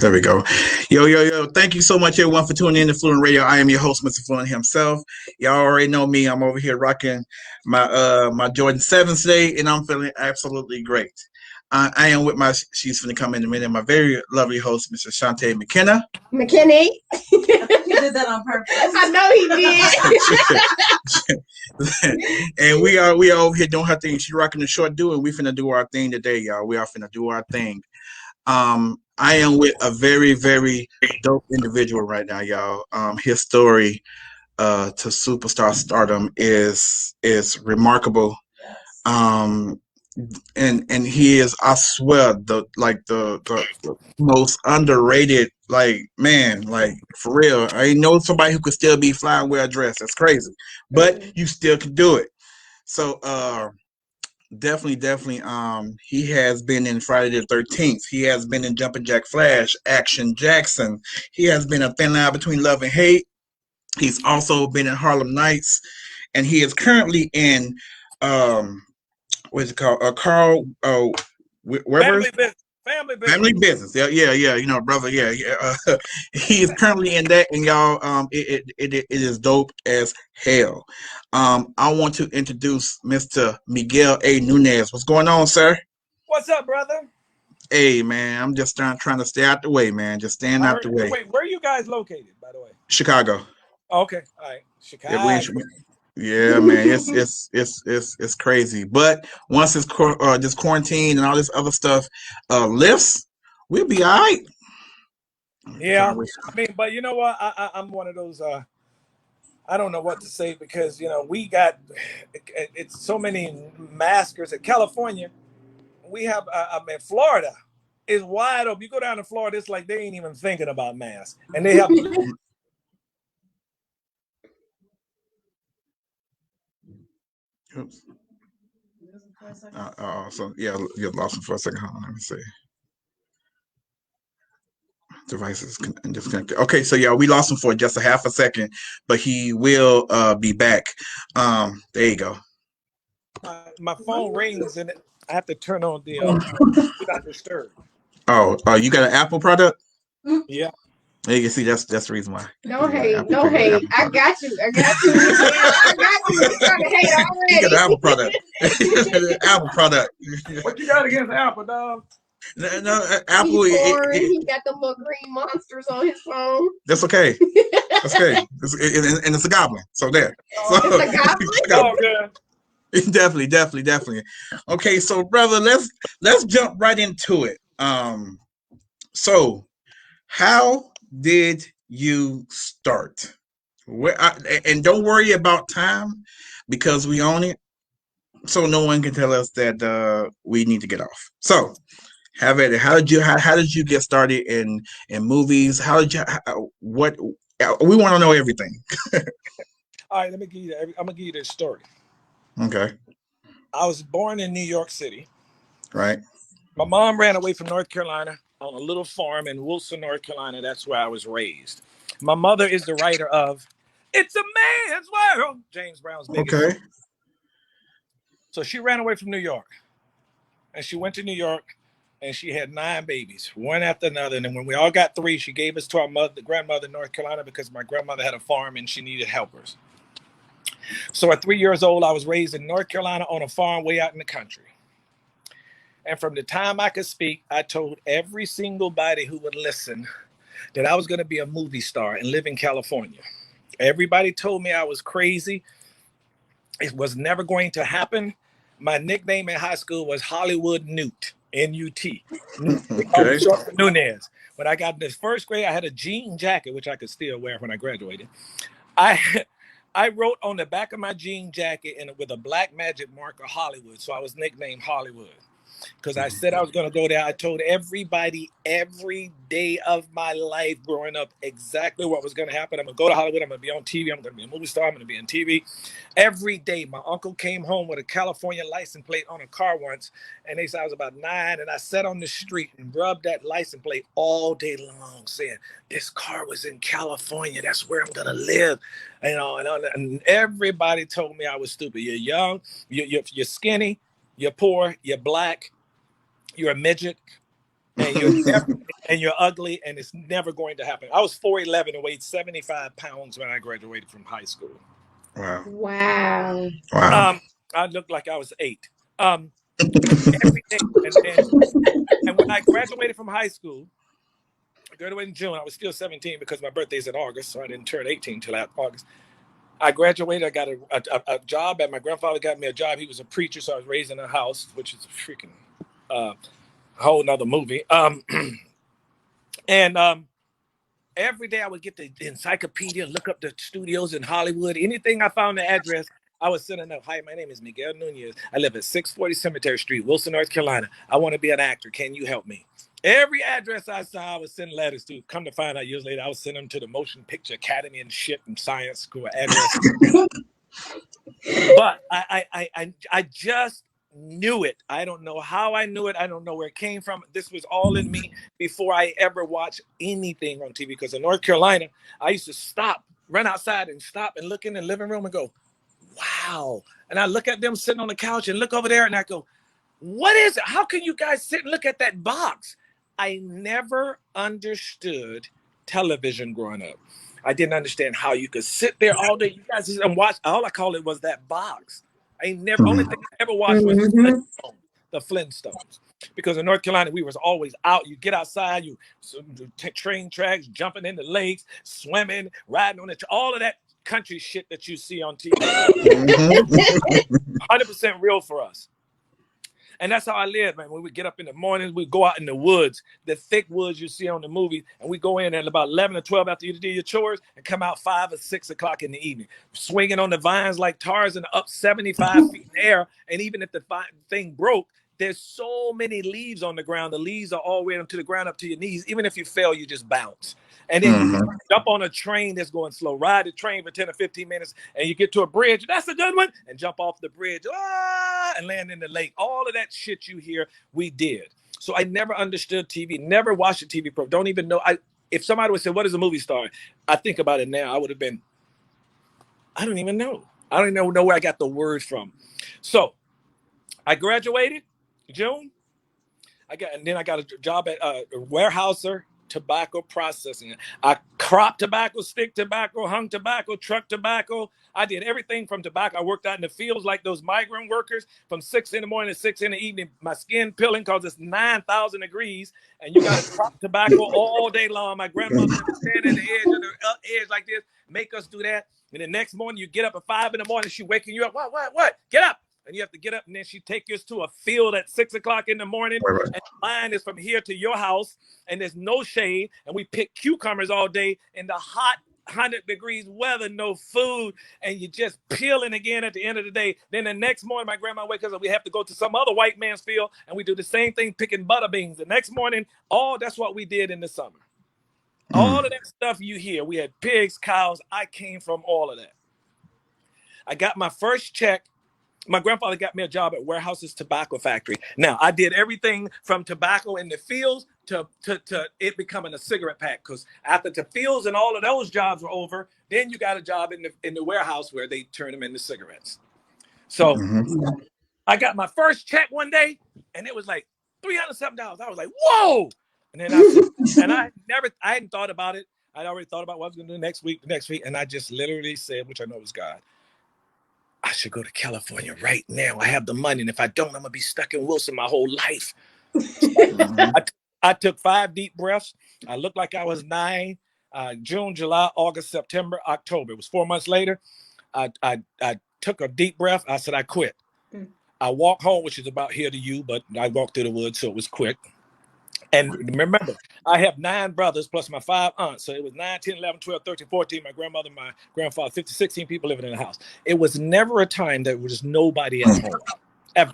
There we go. Yo. Thank you so much, everyone, for tuning in to Fluent Radio. I am your host, Mr. Fluent himself. Y'all already know me. I'm over here rocking my Jordan 7s today, and I'm feeling absolutely great. I am with she's going to come in a minute, my very lovely host, Mr. Shantae McKenna. McKinney. You did that on purpose. I know he did. And we are over here doing her thing. She's rocking the short dude, and we finna do our thing today, y'all. We are finna do our thing. I am with a very, very dope individual right now, y'all. His story to superstar stardom is remarkable. And he is, I swear, the most underrated, man, for real. I ain't know somebody who could still be fly and wear a dress. That's crazy. But you still can do it. So Definitely. He has been in Friday the 13th. He has been in Jumpin' Jack Flash, Action Jackson. He has been a Thin Line Between Love and Hate. He's also been in Harlem Nights, and he is currently in what is it called? Carl Weber's Family Business. Yeah. You know, brother. Yeah. He is currently in that, and y'all, it is dope as hell. I want to introduce Mr. Miguel A. Núñez. What's going on, sir? What's up, brother? Hey, man, I'm just trying to stay out the way, man. Just staying out the way. Wait, where are you guys located, by the way? Chicago. Okay, all right, Chicago. Yeah, man, it's crazy. But once this quarantine and all this other stuff lifts, we'll be all right. Yeah, I mean, but you know what? I'm one of those. I don't know what to say because we got it's so many maskers at California. We have Florida is wide open. You go down to Florida, it's like they ain't even thinking about masks, and they have. Oops. So yeah, you lost him for a second. Hold on, let me see. Devices disconnected. Okay, so yeah, we lost him for just a half a second, but he will be back. There you go. My phone rings and I have to turn on the do not disturb. Oh, you got an Apple product? Yeah. You can see that's the reason why. No hate. I got you. I got you. You trying to hate already. You got an Apple product. Apple product. What you got against Apple, dog? No, Apple. He got the little green monsters on his phone. That's okay. That's okay. And it's a goblin. So there. It's a goblin. Oh, good. Definitely. Okay, so brother, let's jump right into it. So how did you start? And don't worry about time because we own it, so no one can tell us that we need to get off. So, how did you get started in movies? What we want to know everything. All right, I'm gonna give you this story. Okay. I was born in New York City. Right. My mom ran away from North Carolina on a little farm in Wilson, North Carolina. That's where I was raised. My mother is the writer of "It's a Man's World," James Brown's biggest. Okay. So she ran away from New York, and she went to New York, and she had 9 babies, one after another. And then when we all got 3, she gave us to our grandmother in North Carolina because my grandmother had a farm and she needed helpers. So at 3 years old, I was raised in North Carolina on a farm way out in the country. And from the time I could speak, I told every single body who would listen that I was going to be a movie star and live in California. Everybody told me I was crazy. It was never going to happen. My nickname in high school was Hollywood Newt, N-U-T. Okay. Short for Núñez. When I got in the first grade, I had a jean jacket, which I could still wear when I graduated. I wrote on the back of my jean jacket with a black magic marker, Hollywood. So I was nicknamed Hollywood because I said I was going to go there. I told everybody every day of my life growing up exactly what was going to happen. I'm going to go to Hollywood. I'm going to be on TV. I'm going to be a movie star. I'm going to be on TV. Every day, my uncle came home with a California license plate on a car once, and they said I was about 9, and I sat on the street and rubbed that license plate all day long, saying, this car was in California. That's where I'm going to live. And everybody told me I was stupid. You're young, you're skinny, you're poor, you're black, you're a midget. and you're never, and you're ugly, and it's never going to happen. I was 4'11" and weighed 75 pounds when I graduated from high school. Wow. Wow. Wow. I looked like I was 8. Every day, and when I graduated from high school, I graduated in June. I was still 17 because my birthday's in August, so I didn't turn 18 until August. I graduated. I got a job, and my grandfather got me a job. He was a preacher, so I was raised in a house, which is a freaking whole nother movie. And every day I would get the encyclopedia, look up the studios in Hollywood. Anything I found the address, I was sending up. Hi, my name is Miguel Núñez. I live at 640 Cemetery Street, Wilson, North Carolina. I want to be an actor. Can you help me? Every address I saw, I was sending letters to. Come to find out years later, I was sending them to the Motion Picture Academy and shit and science school address. But I just knew it. I don't know how I knew it. I don't know where it came from. This was all in me before I ever watched anything on TV. Because in North Carolina, I used to run outside and stop and look in the living room and go, wow. And I look at them sitting on the couch and look over there and I go, what is it? How can you guys sit and look at that box? I never understood television growing up. I didn't understand how you could sit there all day. You guys and watch. All I call it was that box. Only thing I ever watched was the Flintstones. Because in North Carolina, we was always out. You get outside, you take train tracks, jumping in the lakes, swimming, riding on it, all of that country shit that you see on TV. 100% real for us. And that's how I live, man. When we get up in the mornings, we go out in the woods, the thick woods you see on the movie, and we go in at about 11 or 12 after you do your chores and come out 5 or 6 o'clock in the evening, swinging on the vines like Tarzan up 75 feet in the air. And even if the thing broke, there's so many leaves on the ground. The leaves are all the way to the ground up to your knees. Even if you fell, you just bounce. And then you jump on a train that's going slow. Ride the train for 10 or 15 minutes, and you get to a bridge. That's a good one. And jump off the bridge and land in the lake. All of that shit you hear, we did. So I never understood TV, never watched a TV program. Don't even know. If somebody would say, what is a movie star? I think about it now. I would have been, I don't even know. I don't even know where I got the words from. So I graduated June. And then I got a job at a warehouser, tobacco processing. I cropped tobacco, stick tobacco, hung tobacco, truck tobacco. I did everything from tobacco. I worked out in the fields like those migrant workers from 6 in the morning to 6 in the evening. My skin peeling because it's 9,000 degrees, and you got to crop tobacco all day long. My grandmother would stand at the edge like this, make us do that. And the next morning, you get up at 5 in the morning, she waking you up. What? Get up. And you have to get up, and then she take you to a field at 6 o'clock in the morning. Right. And the line is from here to your house, and there's no shade. And we pick cucumbers all day in the hot 100 degrees weather, no food, and you're just peeling again at the end of the day. Then the next morning, my grandma wakes up, and we have to go to some other white man's field, and we do the same thing, picking butter beans. The next morning, that's what we did in the summer. All of that stuff you hear. We had pigs, cows. I came from all of that. I got my first check. My grandfather got me a job at Warehouse's tobacco factory. Now, I did everything from tobacco in the fields to it becoming a cigarette pack. Because after the fields and all of those jobs were over, then you got a job in the warehouse where they turn them into cigarettes. So I got my first check one day, and it was like $307. I was like, whoa! And then I hadn't thought about it. I'd already thought about what I was going to do next week, and I just literally said, which I know was God, I should go to California right now. I have the money, and if I don't, I'm going to be stuck in Wilson my whole life. I took 5 deep breaths. I looked like I was 9. June, July, August, September, October. It was 4 months later. I took a deep breath. I said, I quit. I walked home, which is about here to you, but I walked through the woods, so it was quick. And remember, I have 9 brothers plus my 5 aunts. So it was 9, 10, 11, 12, 13, 14, my grandmother, my grandfather, 50, 16 people living in the house. It was never a time that there was nobody at home, ever.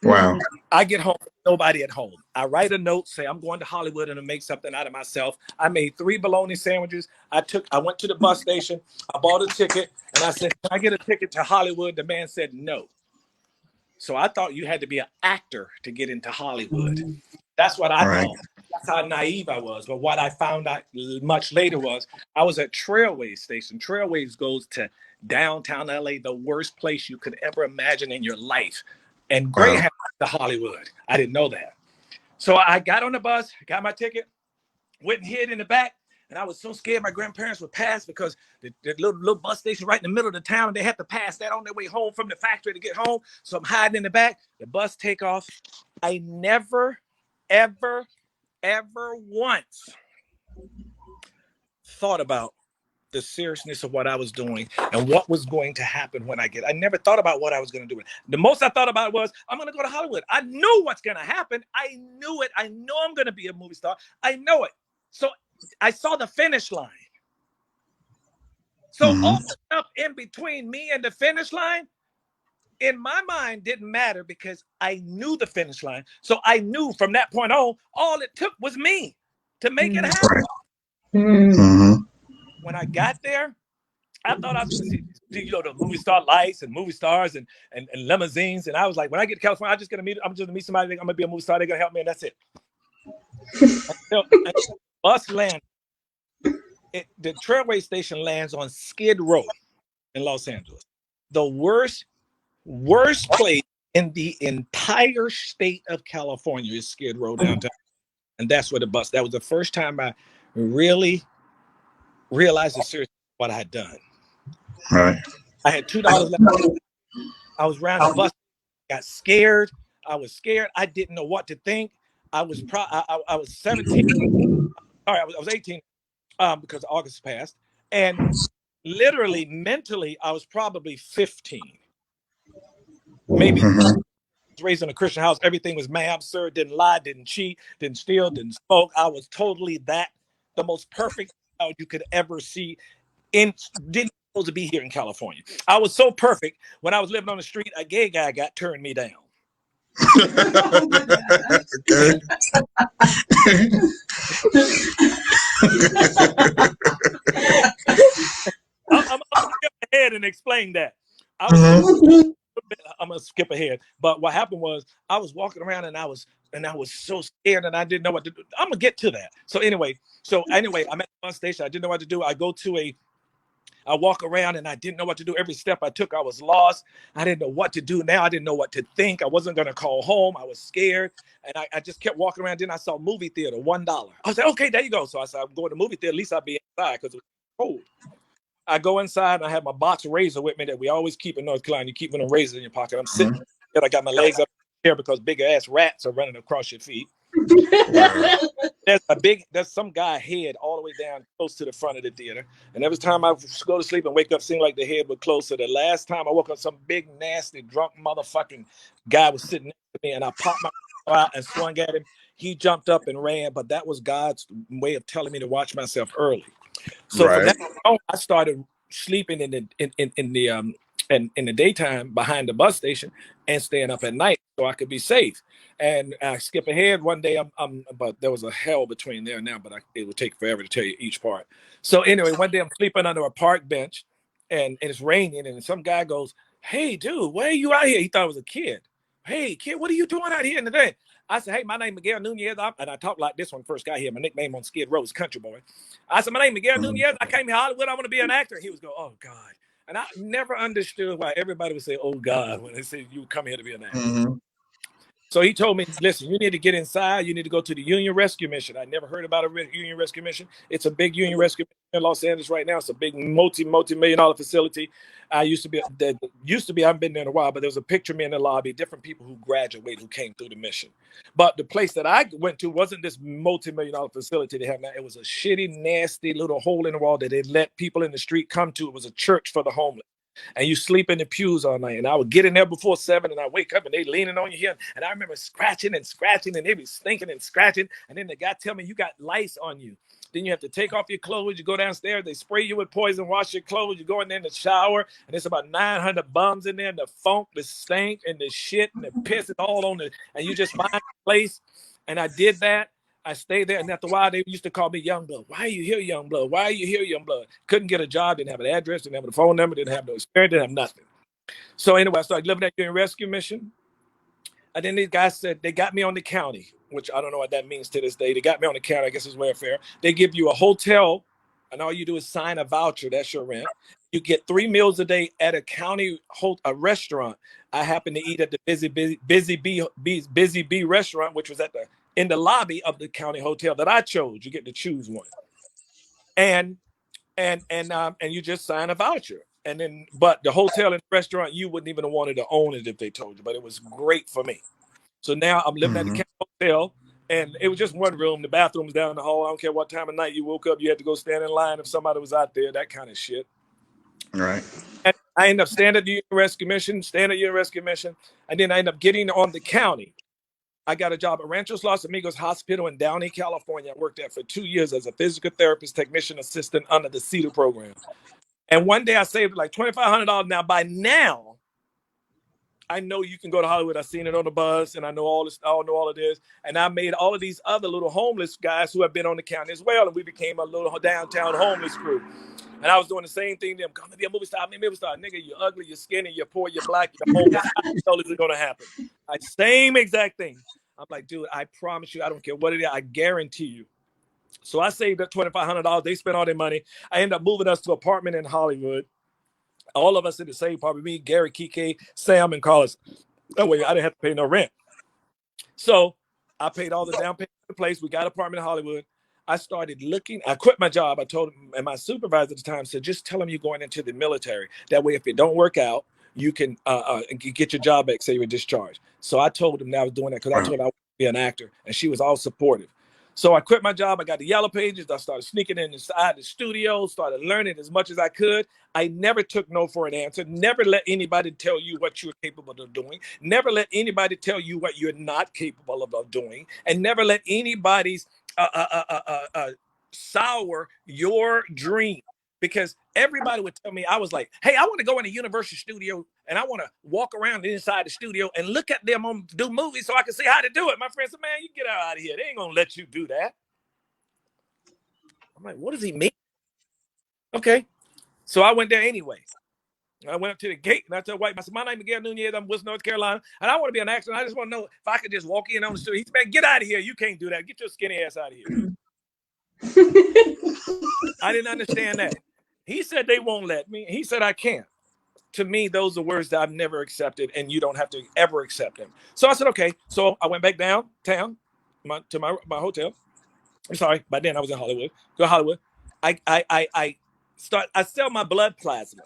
Wow. I get home, nobody at home. I write a note, say I'm going to Hollywood and to make something out of myself. I made 3 bologna sandwiches. I went to the bus station. I bought a ticket, and I said, can I get a ticket to Hollywood? The man said no. So I thought you had to be an actor to get into Hollywood. That's what I thought. That's how naive I was. But what I found out much later was I was at Trailways Station. Trailways goes to downtown LA, the worst place you could ever imagine in your life. And Greyhound to Hollywood. I didn't know that. So I got on the bus, got my ticket, went and hid in the back. And I was so scared my grandparents would pass because the little bus station right in the middle of the town, and they had to pass that on their way home from the factory to get home. So I'm hiding in the back. The bus take off. I never, ever, ever once thought about the seriousness of what I was doing and what was going to happen when I never thought about what I was going to do. The most I thought about was, I'm going to go to Hollywood. I knew what's going to happen. I knew it. I know I'm going to be a movie star. I know it. So I saw the finish line. So all the stuff in between me and the finish line, in my mind, didn't matter because I knew the finish line. So I knew from that point on, all it took was me to make it happen. When I got there, I thought I was going to see, the movie star lights and movie stars and limousines. And I was like, when I get to California, I'm just going to meet somebody. I'm going to be a movie star. They're going to help me. And that's it. Until bus land. The trailway station lands on Skid Row in Los Angeles. The worst place in the entire state of California is Skid Row downtown. And that's where that was the first time I really realized the seriousness of what I had done. Right. I had $2 left. I was around the bus, got scared. I was scared. I didn't know what to think. I was 17. Sorry, I was 18 because August passed. And literally, mentally, I was probably 15. Maybe. I was raised in a Christian house. Everything was ma'am, sir, didn't lie, didn't cheat, didn't steal, didn't smoke. I was totally the most perfect child you could ever see. Didn't supposed to be here in California. I was so perfect. When I was living on the street, a gay guy turned me down. Okay. I'm gonna skip ahead and explain that. I'm gonna skip ahead. But what happened was I was walking around and I was so scared and I didn't know what to do. I'm gonna get to that. So anyway, I'm at the bus station. I didn't know what to do. I walk around and I didn't know what to do. Every step I took, I was lost. I didn't know what to do now. I didn't know what to think. I wasn't going to call home. I was scared. And I just kept walking around. Then I saw movie theater, $1. I was like, okay, there you go. So I said, I'm going to movie theater. At least I'll be inside because it was cold. I go inside and I have my box razor with me that we always keep in North Carolina. You keep one of razors in your pocket. I'm sitting there. I got my legs up here because big ass rats are running across your feet. There's some guy head all the way down close to the front of the theater, and every time I go to sleep and wake up, seemed like the head was closer. The last time I woke up, some big nasty drunk motherfucking guy was sitting next to me, and I popped my out and swung at him. He jumped up and ran, but that was God's way of telling me to watch myself early. So from that on, I started sleeping in the daytime behind the bus station and staying up at night so I could be safe. And I skip ahead one day. But there was a hell between there and now, but it would take forever to tell you each part. So anyway, one day I'm sleeping under a park bench, and it's raining, and some guy goes, "Hey, dude, why are you out here?" He thought it was a kid. "Hey, kid, what are you doing out here in the day?" I said, "Hey, my name is Miguel Núñez," and I talk like this when first got here. My nickname on Skid Row is Country Boy. I said, "My name is Miguel Núñez. I came here to Hollywood. I want to be an actor." He was go, "Oh God." And I never understood why everybody would say, "Oh God," when they say you come here to be an actor. So he told me, "Listen, you need to get inside. You need to go to the Union Rescue Mission." I never heard about a Union Rescue Mission. It's a big Union Rescue Mission in Los Angeles right now. It's a big multi-million-dollar facility. I haven't been there in a while, but there was a picture of me in the lobby, different people who graduated, who came through the mission. But the place that I went to wasn't this multi-million-dollar facility they have now. It was a shitty, nasty little hole in the wall that they let people in the street come to. It was a church for the homeless. And you sleep in the pews all night. And I would get in there before 7 and I wake up and they leaning on you here. And I remember scratching and they be stinking and scratching. And then the guy tell me, "You got lice on you." Then you have to take off your clothes. You go downstairs. They spray you with poison, wash your clothes. You go in there in the shower. And there's about 900 bums in there. And the funk, the stink, and the shit, and the piss is all on it. And you just find a place. And I did that. I stayed there, and after a while, they used to call me Young Blood. "Why are you here, Young Blood? Why are you here, Young Blood?" Couldn't get a job, didn't have an address, didn't have a phone number, didn't have no experience, didn't have nothing. So anyway, I started living at the rescue mission. And then these guys said they got me on the county, which I don't know what that means to this day. They got me on the county. I guess it's welfare. They give you a hotel, and all you do is sign a voucher. That's your rent. You get 3 meals a day at a county a restaurant. I happened to eat at the Busy Bee restaurant, which was at the in the lobby of the county hotel that I chose. You get to choose one, and you just sign a voucher. And then, but the hotel and restaurant, you wouldn't even have wanted to own it if they told you. But it was great for me. So now I'm living at the county hotel, and it was just one room. The bathroom was down the hall. I don't care what time of night you woke up, you had to go stand in line if somebody was out there. That kind of shit. Right. And I ended up staying at the Unit Rescue Mission, and then I ended up getting on the county. I got a job at Ranchos Los Amigos Hospital in Downey, California. I worked there for 2 years as a physical therapist technician assistant under the CEDAR program. And one day I saved like $2,500. Now, by now, I know you can go to Hollywood. I've seen it on the bus, and I know all this. I know all of this, and I made all of these other little homeless guys who have been on the county as well, and we became a little downtown homeless crew. And I was doing the same thing to them. Come to be a movie star. I'm a movie star. Nigga, you're ugly, you're skinny, you're poor, you're black, you're homeless. How the hell is it going to happen? Same exact thing. I'm like, dude, I promise you, I don't care what it is. I guarantee you. So I saved up $2,500. They spent all their money. I ended up moving us to an apartment in Hollywood. All of us in the same apartment. Me, Gary, Kike, Sam, and Carlos. That way I didn't have to pay no rent. So I paid all the down payment for the place. We got an apartment in Hollywood. I started looking. I quit my job. I told him, and my supervisor at the time said, just tell him you're going into the military. That way, if it don't work out, you can get your job back, say you were discharged. So I told him that I was doing that because I told her I wanted to be an actor, and she was all supportive. So I quit my job. I got the yellow pages. I started sneaking inside the studio, started learning as much as I could. I never took no for an answer. Never let anybody tell you what you're capable of doing. Never let anybody tell you what you're not capable of doing. And never let anybody's sour your dream. Because everybody would tell me, I was like, hey, I want to go in the Universal studio and I want to walk around inside the studio and look at them do movies so I can see how to do it. My friend said, man, you get out of here. They ain't going to let you do that. I'm like, what does he mean? Okay. So I went there anyway. I went up to the gate and I told White, I said, my name is Miguel Núñez. I'm West North Carolina. And I want to be an actor. And I just want to know if I could just walk in on the street. He said, man, get out of here. You can't do that. Get your skinny ass out of here. I didn't understand that. He said they won't let me. He said I can't. To me, those are words that I've never accepted, and you don't have to ever accept them. So I said, okay. So I went back downtown to my hotel. I'm sorry, by then I was in Hollywood. Go to Hollywood. I sell my blood plasma.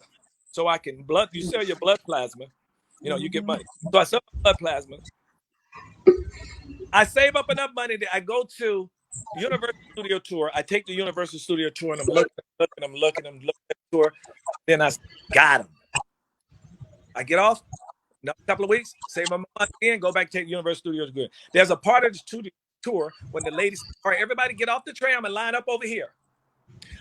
So I can you sell your blood plasma, you get money. So I sell my blood plasma. I save up enough money that I go to Universal Studio Tour. I take the Universal Studio Tour and I'm looking at the tour. Then I got him. I get off, a couple of weeks, save my money again, go back, take the Universal Studios good. There's a part of the tour when the ladies, all right, everybody get off the tram and line up over here.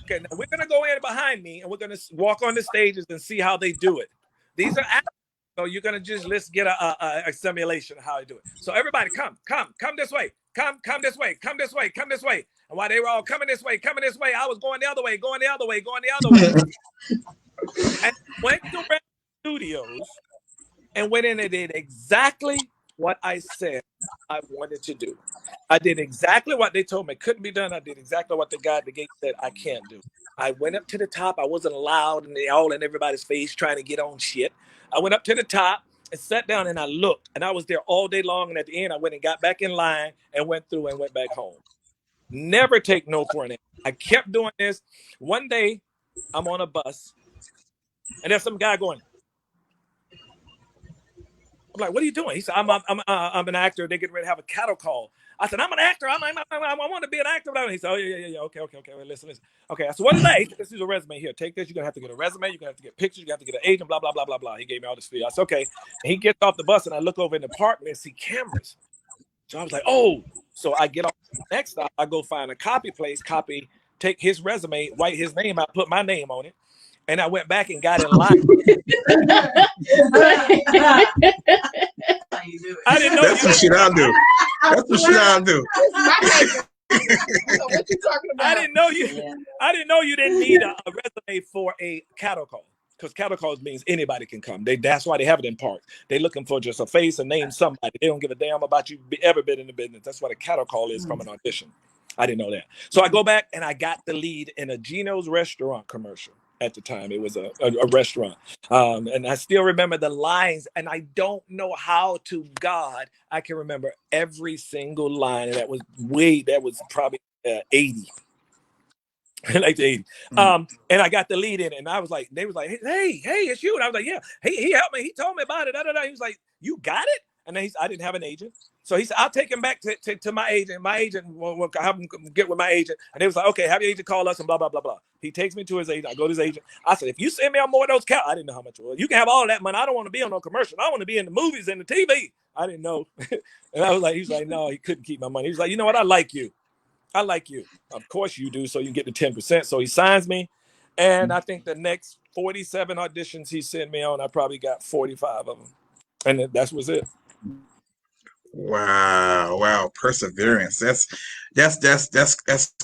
Okay, now we're going to go in behind me and we're going to walk on the stages and see how they do it. These are actors, so you're going to let's get a simulation of how they do it. So everybody come this way. Come this way. And while they were all coming this way, I was going the other way. And went to Red Studios and went in and did exactly what I said I wanted to do. I did exactly what they told me couldn't be done. I did exactly what the guy at the gate said I can't do. I went up to the top. I wasn't allowed, and they all in everybody's face trying to get on shit. I went up to the top and sat down and I looked, and I was there all day long. And at the end, I went and got back in line and went through and went back home. Never take no for an answer. I kept doing this. One day, I'm on a bus, and there's some guy going. I'm like, what are you doing? He said, I'm an actor. They get ready to have a cattle call. I said, I'm an actor. I want to be an actor. He said, oh, yeah. Okay. Well, listen. Okay. I said, what is that? He said, this is a resume. Here, take this. You're going to have to get a resume. You're going to have to get pictures. You're going to have to get an agent, blah, blah, blah, blah, blah. He gave me all this spiel. I said, okay. And he gets off the bus, and I look over in the apartment and see cameras. So I was like, oh. So I get off. Next stop, I go find a copy place, take his resume, write his name out, put my name on it. And I went back and got in line. I didn't know. That's the shit I do. That's the shit I do. So what you talking about? I didn't know you didn't need a resume for a cattle call, because cattle calls means anybody can come. That's why they have it in parks. They're looking for just a face, a name, somebody. They don't give a damn about you ever been in the business. That's what a cattle call is from an audition. I didn't know that. So I go back and I got the lead in a Gino's restaurant commercial. at the time. It was a restaurant. And I still remember the lines, and I don't know how to God I can remember every single line. And that was probably 80. Like the 80. And I got the lead in it, and I was like, they was like, hey, it's you. And I was like, yeah. He helped me. He told me about it. He was like, you got it? And then I didn't have an agent. So he said, I'll take him back to my agent. My agent will have him get with my agent. And they was like, okay, have your agent call us and blah, blah, blah, blah. He takes me to his agent. I go to his agent. I said, if you send me on more of those cows, I didn't know how much it was. You can have all that money. I don't want to be on no commercial. I want to be in the movies and the TV. I didn't know. And I was like, he was like, no, he couldn't keep my money. He was like, you know what? I like you. Of course you do. So you get the 10%. So he signs me. And I think the next 47 auditions he sent me on, I probably got 45 of them. And that was it. Wow, perseverance. That's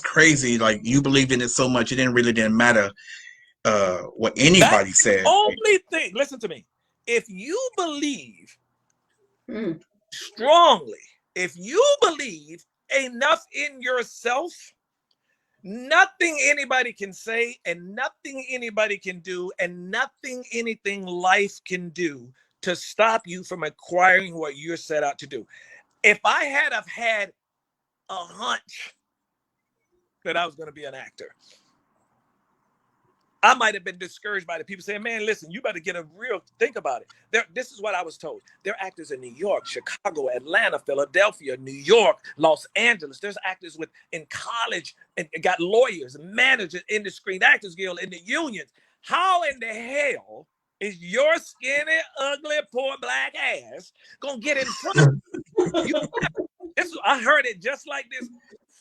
crazy. Like, you believed in it so much, it didn't matter what anybody said. Only thing, listen to me. If you believe strongly, if you believe enough in yourself, nothing anybody can say and nothing anybody can do and nothing anything life can do to stop you from acquiring what you're set out to do. If I had had a hunch that I was going to be an actor, I might have been discouraged by the people saying, man, listen, you better think about it. This is what I was told. There are actors in New York, Chicago, Atlanta, Philadelphia, New York, Los Angeles. There's actors in college and got lawyers, managers in the Screen Actors Guild, in the unions. How in the hell is your skinny, ugly, poor black ass gonna get in front of you? I heard it just like this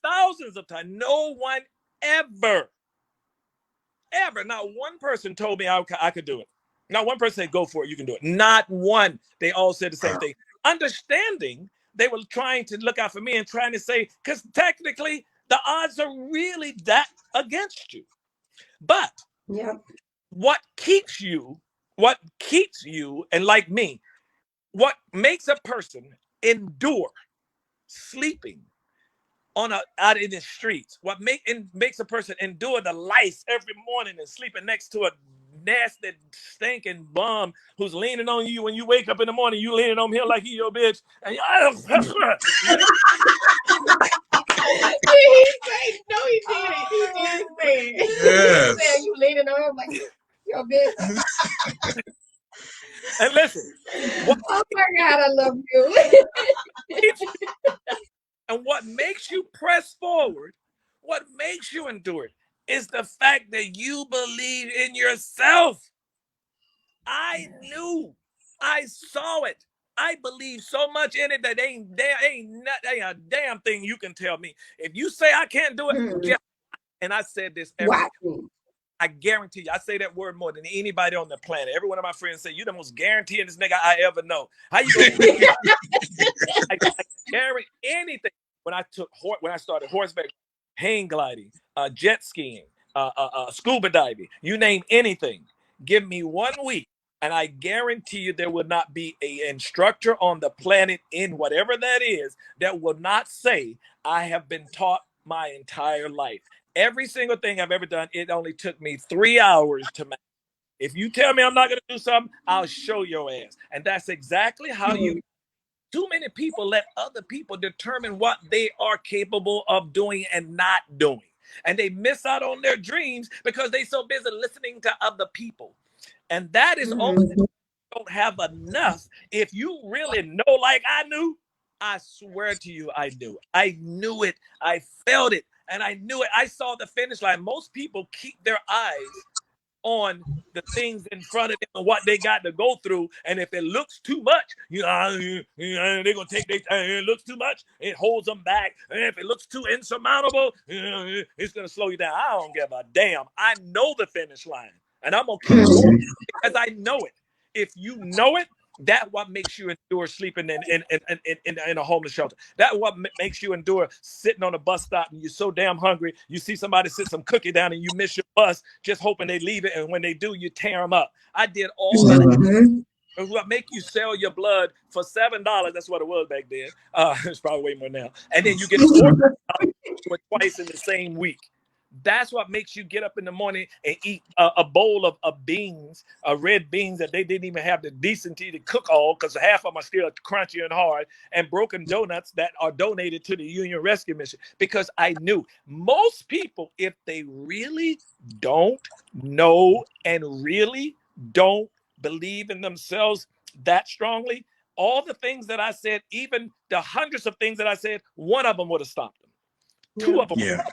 thousands of times. No one ever, not one person told me I could do it. Not one person said, go for it, you can do it. Not one. They all said the same thing. Understanding they were trying to look out for me and trying to say, because technically the odds are really that against you. But what keeps you, and like me, what makes a person endure sleeping out in the streets, what makes a person endure the lice every morning and sleeping next to a nasty, stinking bum who's leaning on you when you wake up in the morning, you leaning on him like he your bitch. And he said, no, he did it. He did say it. Yes. He said, you leaning on him like your bitch. And listen. Oh my God, I love you. And what makes you press forward, what makes you endure it, is the fact that you believe in yourself. I knew, I saw it. I believe so much in it that ain't a damn thing you can tell me. If you say I can't do it, and I said this I guarantee you, I say that word more than anybody on the planet. Every one of my friends say, you're the most guaranteeing this nigga I ever know. How you gonna I guarantee anything. When I started horseback, hang gliding, jet skiing, scuba diving, you name anything, give me 1 week, and I guarantee you there will not be an instructor on the planet in whatever that is that will not say, I have been taught my entire life. Every single thing I've ever done, it only took me 3 hours to master. If you tell me I'm not going to do something, I'll show your ass. And that's exactly how you. Too many people let other people determine what they are capable of doing and not doing. And they miss out on their dreams because they're so busy listening to other people. And that is only don't have enough. If you really know, like I knew, I swear to you, I knew. I knew it. I felt it. And I knew it. I saw the finish line. Most people keep their eyes on the things in front of them and what they got to go through. And if it looks too much, they're going to take their time. It looks too much, it holds them back. And if it looks too insurmountable, it's going to slow you down. I don't give a damn. I know the finish line. And I'm going to keep going because I know it. If you know it, that's what makes you endure sleeping in a homeless shelter. That's what makes you endure sitting on a bus stop and you're so damn hungry. You see somebody sit some cookie down and you miss your bus, just hoping they leave it. And when they do, you tear them up. I did all that. It's what make you sell your blood for $7. That's what it was back then. It's probably way more now. And then you get $4 twice in the same week. That's what makes you get up in the morning and eat a bowl of beans, red beans that they didn't even have the decency to cook all, because half of them are still crunchy and hard, and broken donuts that are donated to the Union Rescue Mission. Because I knew most people, if they really don't know and really don't believe in themselves that strongly, all the things that I said, even the hundreds of things that I said, one of them would have stopped them. Two of them. Yeah.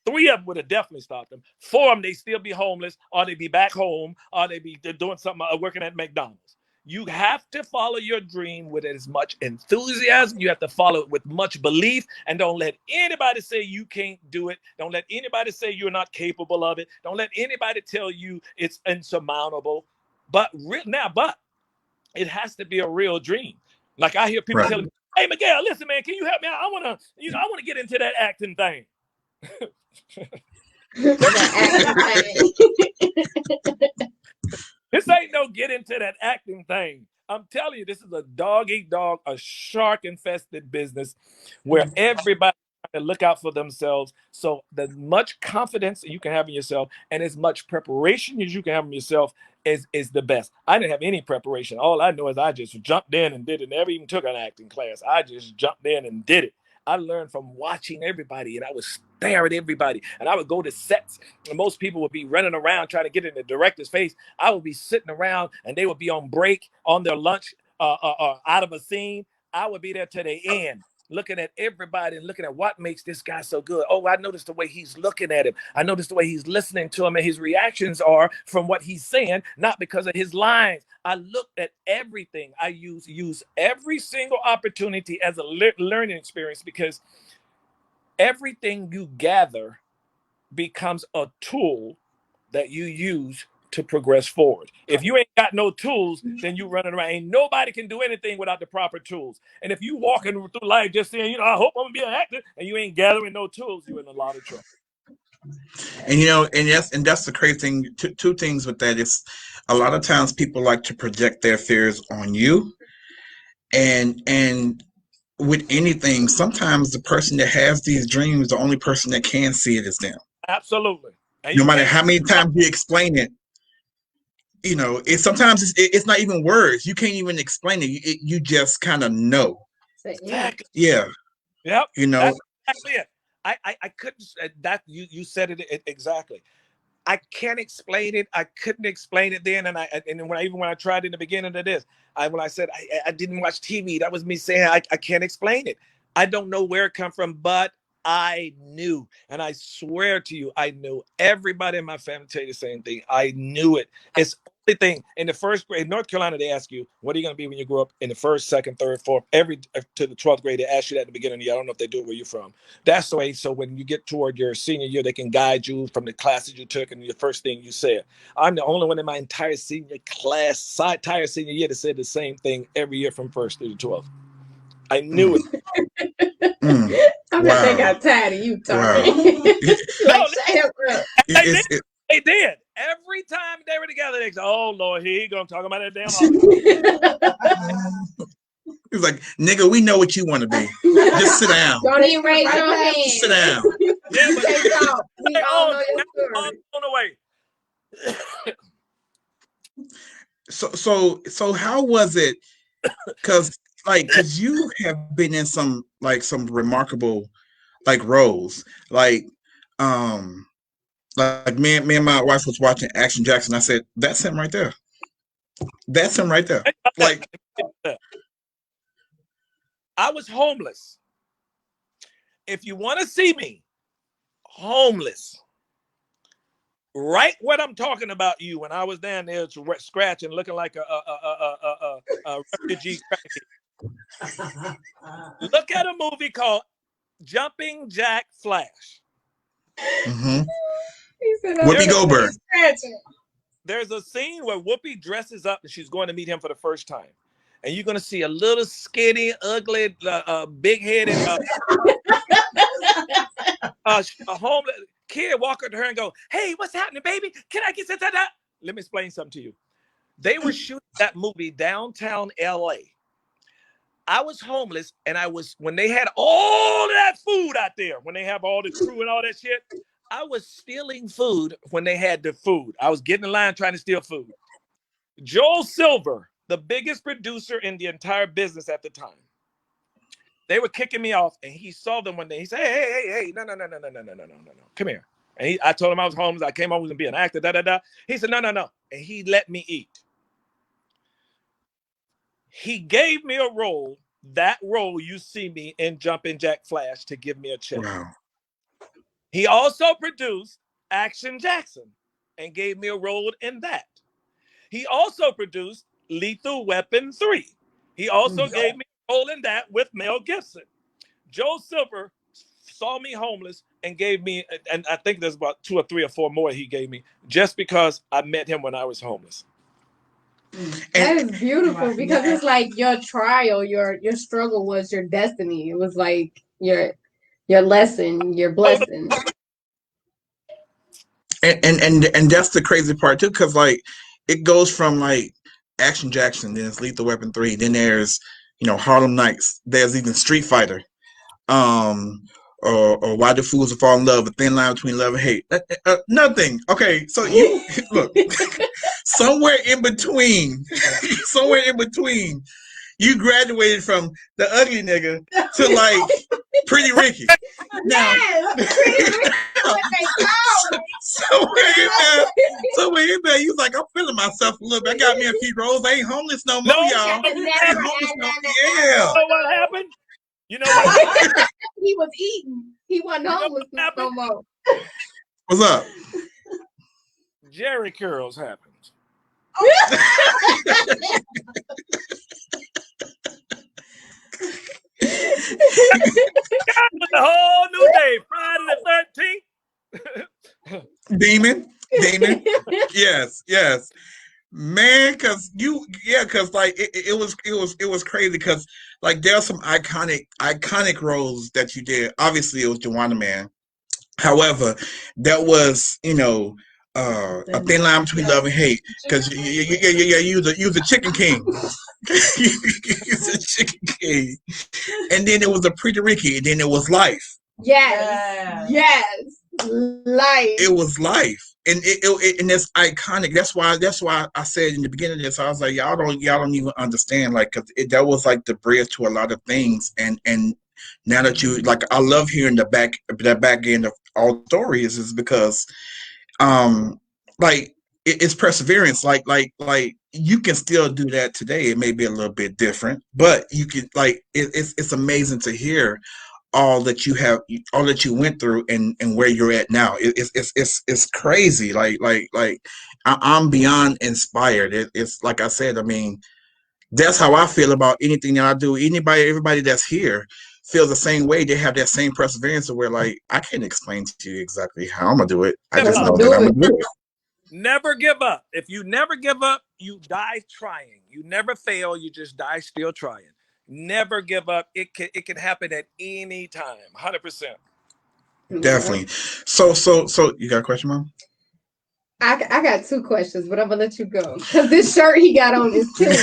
3 of them would have definitely stopped them. 4 of them, they still be homeless, or they be back home, or they be doing something, working at McDonald's. You have to follow your dream with as much enthusiasm. You have to follow it with much belief, and don't let anybody say you can't do it. Don't let anybody say you're not capable of it. Don't let anybody tell you it's insurmountable. But it has to be a real dream. Like I hear people telling me, "Hey, Miguel, listen, man, can you help me out? I want to get into that acting thing." This ain't no get into that acting thing. I'm telling you, this is a dog eat dog, a shark infested business where everybody trying to look out for themselves. So the much confidence that you can have in yourself and as much preparation as you can have in yourself is the best. I didn't have any preparation. All I know is I just jumped in and did it. Never even took an acting class. I just jumped in and did it. I learned from watching everybody, and I would stare at everybody, and I would go to sets, and most people would be running around trying to get in the director's face. I would be sitting around, and they would be on break, on their lunch, out of a scene. I would be there to the end, looking at everybody and looking at what makes this guy so good. Oh, I noticed the way he's looking at him. I noticed the way he's listening to him, and his reactions are from what he's saying, not because of his lines. I looked at everything. I use every single opportunity as a learning experience, because everything you gather becomes a tool that you use to progress forward. If you ain't got no tools, then you running around. Ain't nobody can do anything without the proper tools. And if you walking through life just saying, I hope I'm gonna be an actor, and you ain't gathering no tools, you're in a lot of trouble. And that's the crazy thing. Two things with that is, a lot of times people like to project their fears on you, and with anything, sometimes the person that has these dreams, the only person that can see it is them. Absolutely. And no matter how many times you explain it, sometimes it's not even words. You can't even explain it. You just kind of know. Exactly. Yeah. Yep. That's exactly it. I couldn't. That you said it exactly. I can't explain it. I couldn't explain it then, and when I tried in the beginning of this, when I said I didn't watch TV, that was me saying I can't explain it. I don't know where it come from, but I knew, and I swear to you, I knew. Everybody in my family tell you the same thing. I knew it. It's the only thing. In the first grade, in North Carolina, they ask you, what are you going to be when you grow up? In the first, second, third, fourth, to the 12th grade, they ask you that at the beginning of the year. I don't know if they do it where you're from. That's the way. So when you get toward your senior year, they can guide you from the classes you took and the first thing you said. I'm the only one in my entire senior year that said the same thing every year from first through the 12th. I knew it. I bet they got tired of you talking. They did. Every time they were together, they said, "Oh Lord, here he gonna talk about that damn Hollywood." He's like, "Nigga, we know what you want to be. Just sit down. Don't even raise your hand. Sit down." Yeah, but we all know your story. On the way. So how was it? Because you have been in some remarkable roles. Like me and my wife was watching Action Jackson. I said, "That's him right there. That's him right there." Like, I was homeless. If you want to see me homeless, right what I'm talking about you when I was down there scratching, looking like a refugee. Look at a movie called Jumping Jack Flash. Mm-hmm. Whoopi Goldberg. There's a scene where Whoopi dresses up and she's going to meet him for the first time. And you're going to see a little skinny, ugly, big-headed, a homeless kid walk up to her and go, "Hey, what's happening, baby? Can I get that?" Let me explain something to you. They were shooting that movie downtown LA. I was homeless, and when they had all of that food out there, when they have all the crew and all that shit, I was stealing food when they had the food. I was getting in line trying to steal food. Joel Silver, the biggest producer in the entire business at the time, they were kicking me off, and he saw them one day. He said, hey, no, come here. And I told him I was homeless. I came home to be an actor, He said, no. And he let me eat. He gave me a role, that role you see me in Jumpin' Jack Flash, to give me a check. Wow. He also produced Action Jackson and gave me a role in that. He also produced Lethal Weapon 3. He also gave me a role in that with Mel Gibson. Joe Silver saw me homeless and gave me, and I think there's about 2 or 3 or 4 more he gave me just because I met him when I was homeless. That is beautiful because it's like your trial, your struggle was your destiny. It was like your lesson, your blessing. And that's the crazy part too, because like it goes from like Action Jackson, then it's Lethal Weapon 3, then there's Harlem Nights, there's even Street Fighter, or Why Do Fools Fall in Love, A Thin Line Between Love and Hate. Nothing. Okay, so you look somewhere in between, you graduated from the ugly nigga to like Pretty Ricky. Now, somewhere in there, you was like, I'm feeling myself a little bit. I got me a few rolls. I ain't homeless no more, y'all. Yeah. You know what happened? You know what? He was eating. He wasn't homeless no more. What's up? Jerry curls happened. A whole new day, Friday the 13th. Demon. Yes. Man, cause like it was crazy because like there's some iconic roles that you did. Obviously, it was Juwanna Man. However, that was A Thin Line Between Love and Hate, because you was a chicken king. You was a chicken king, and then it was a Pretty Ricky, and then it was Life. Yes. Life. It was Life, and and it's iconic. That's why I said in the beginning of this, I was like, y'all don't even understand, like, cause that was like the bridge to a lot of things, and now that you like, I love hearing that back end of all stories is because, like it's perseverance. Like you can still do that today. It may be a little bit different, but you can like it's amazing to hear all that you went through and where you're at now. It's crazy. Like I'm beyond inspired. It's like I said. I mean, that's how I feel about anything that I do. Everybody that's here feels the same way. They have that same perseverance where like I can't explain to you exactly how I'm gonna do it. I just know that I'm gonna do it. Never give up. If you never give up, you die trying. You never fail. You just die still trying. Never give up. It can happen at any time. 100%. Definitely. So you got a question, Mom? I got 2 questions, but I'm gonna let you go because this shirt he got on is killing me.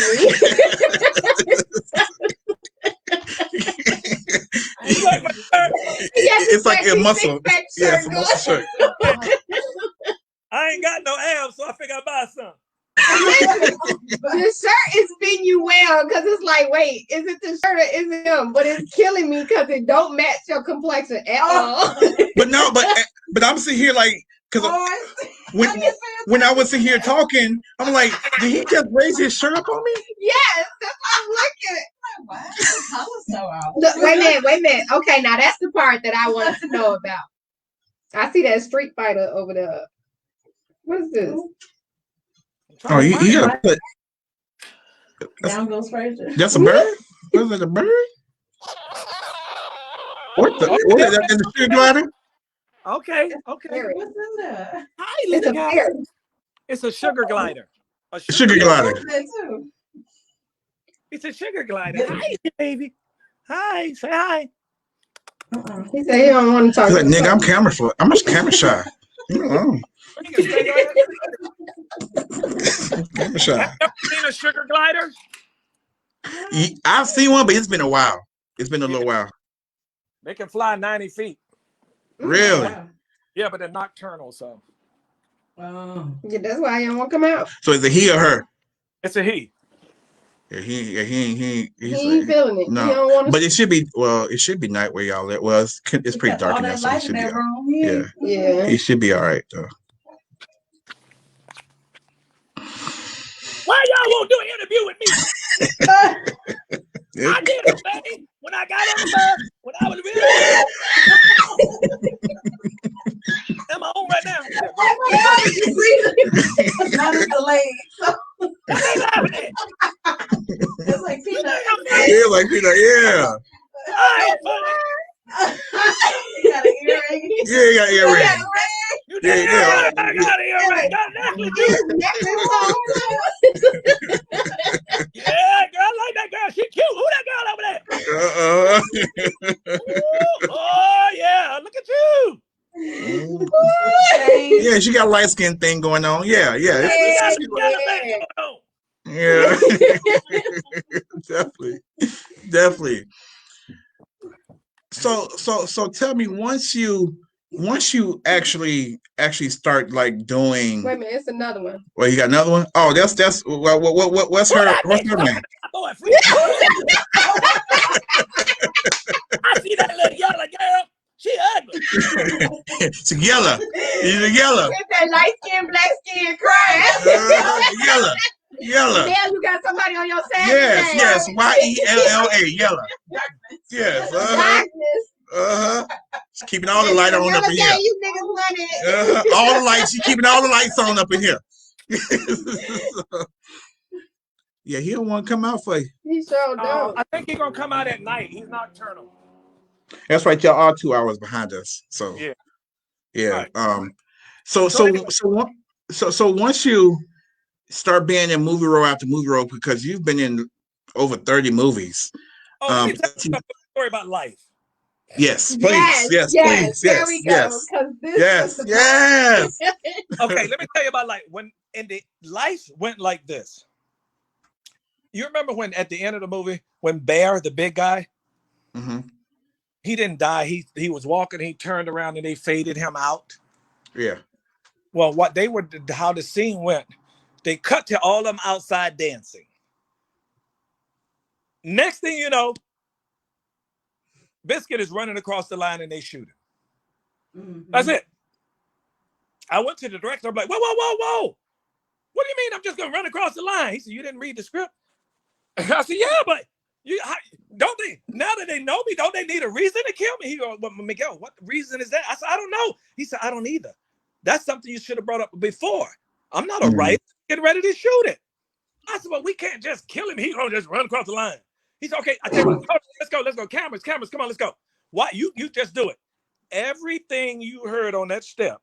It's like a muscle. Yeah, it's a muscle shirt. I ain't got no abs, so I figured I'd buy some. The shirt is fitting you well because it's like, wait, is it the shirt or is it him? But it's killing me because it don't match your complexion at all. But I'm sitting here like, because when I was sitting here talking, I'm like, did he just raise his shirt up on me? Yes, that's what I'm looking. Wow, the color's so out. Look, wait a minute. Okay, now that's the part that I wanted to know about. I see that Street Fighter over there. What is this? Oh, you gotta put. Down goes Fraser. That's a bird? What is it, a bird? What is that? Is the sugar glider? Okay. What's in there? Hi, It's little a guy. bear. It's a sugar glider. A Sugar glider. It's a sugar glider. Hi, baby. Hi. Say hi. He said he don't want to talk. He's like, nigga, I'm camera shy. Camera shy. Have you ever seen a sugar glider? I've seen one, but it's been a while. It's been a little while. They can fly 90 feet. Really? Wow. Yeah, but they're nocturnal, so. Yeah, that's why I don't want to come out. So is it he or her? It's a he. Yeah, he ain't feeling it. No, he don't want to. but it should be night where y'all at. Well, it's pretty dark in there, so he should be. Yeah, he should be all right though. Why y'all won't do an interview with me? I did it, baby. When I got on the bus, when I was really. Am I on right now? Oh my God, you breathing? Not as delayed. What they laughing at? It's like peanut. Yeah, like peanut. Yeah. I ain't funny. You got an earring. Yeah, you got earring. You did I got an earring. Got necklace. Yeah, girl, I like that girl. She cute. Who that girl over there? Oh yeah, look at you. Yeah, she got a light skin thing going on. Yeah. Yeah. Definitely. So tell me, once you actually start like doing. Wait a minute, it's another one. Well, you got another one? Oh, that's what's her name? I see that little yellow girl. She ugly. It's yellow. It's yellow. It's that light skin, black skin crying. Yellow. Yeah, you got somebody on your side. Yes. YELLA. Yellow. Yes. Darkness. She's keeping all the light on up in here. You niggas money. All the lights. She's keeping all the lights on up in here. Yeah, he don't want to come out for you. He sure don't. I think he's gonna come out at night. He's nocturnal. That's right. Y'all are 2 hours behind us. So yeah. Right. So once you start being in movie role after movie role, because you've been in over 30 movies. Let me tell you a story about life. Yes, please. Yes, please. There we go. Yes. Okay, let me tell you about life. Life went like this. You remember when at the end of the movie, when Bear, the big guy, he didn't die. He was walking. He turned around and they faded him out. Yeah. Well, how the scene went, they cut to all of them outside dancing. Next thing you know, Biscuit is running across the line and they shoot him. That's it. I went to the director. I'm like, whoa. What do you mean I'm just going to run across the line? He said, you didn't read the script? I said, yeah, but don't they, now that they know me, don't they need a reason to kill me? He goes, well, Miguel, what reason is that? I said, I don't know. He said, I don't either. That's something you should have brought up before. I'm not a writer. Get ready to shoot it. I said, well, we can't just kill him. He's going to just run across the line. He said, okay, I tell you what, let's go. Cameras, come on, let's go. Why? You just do it. Everything you heard on that step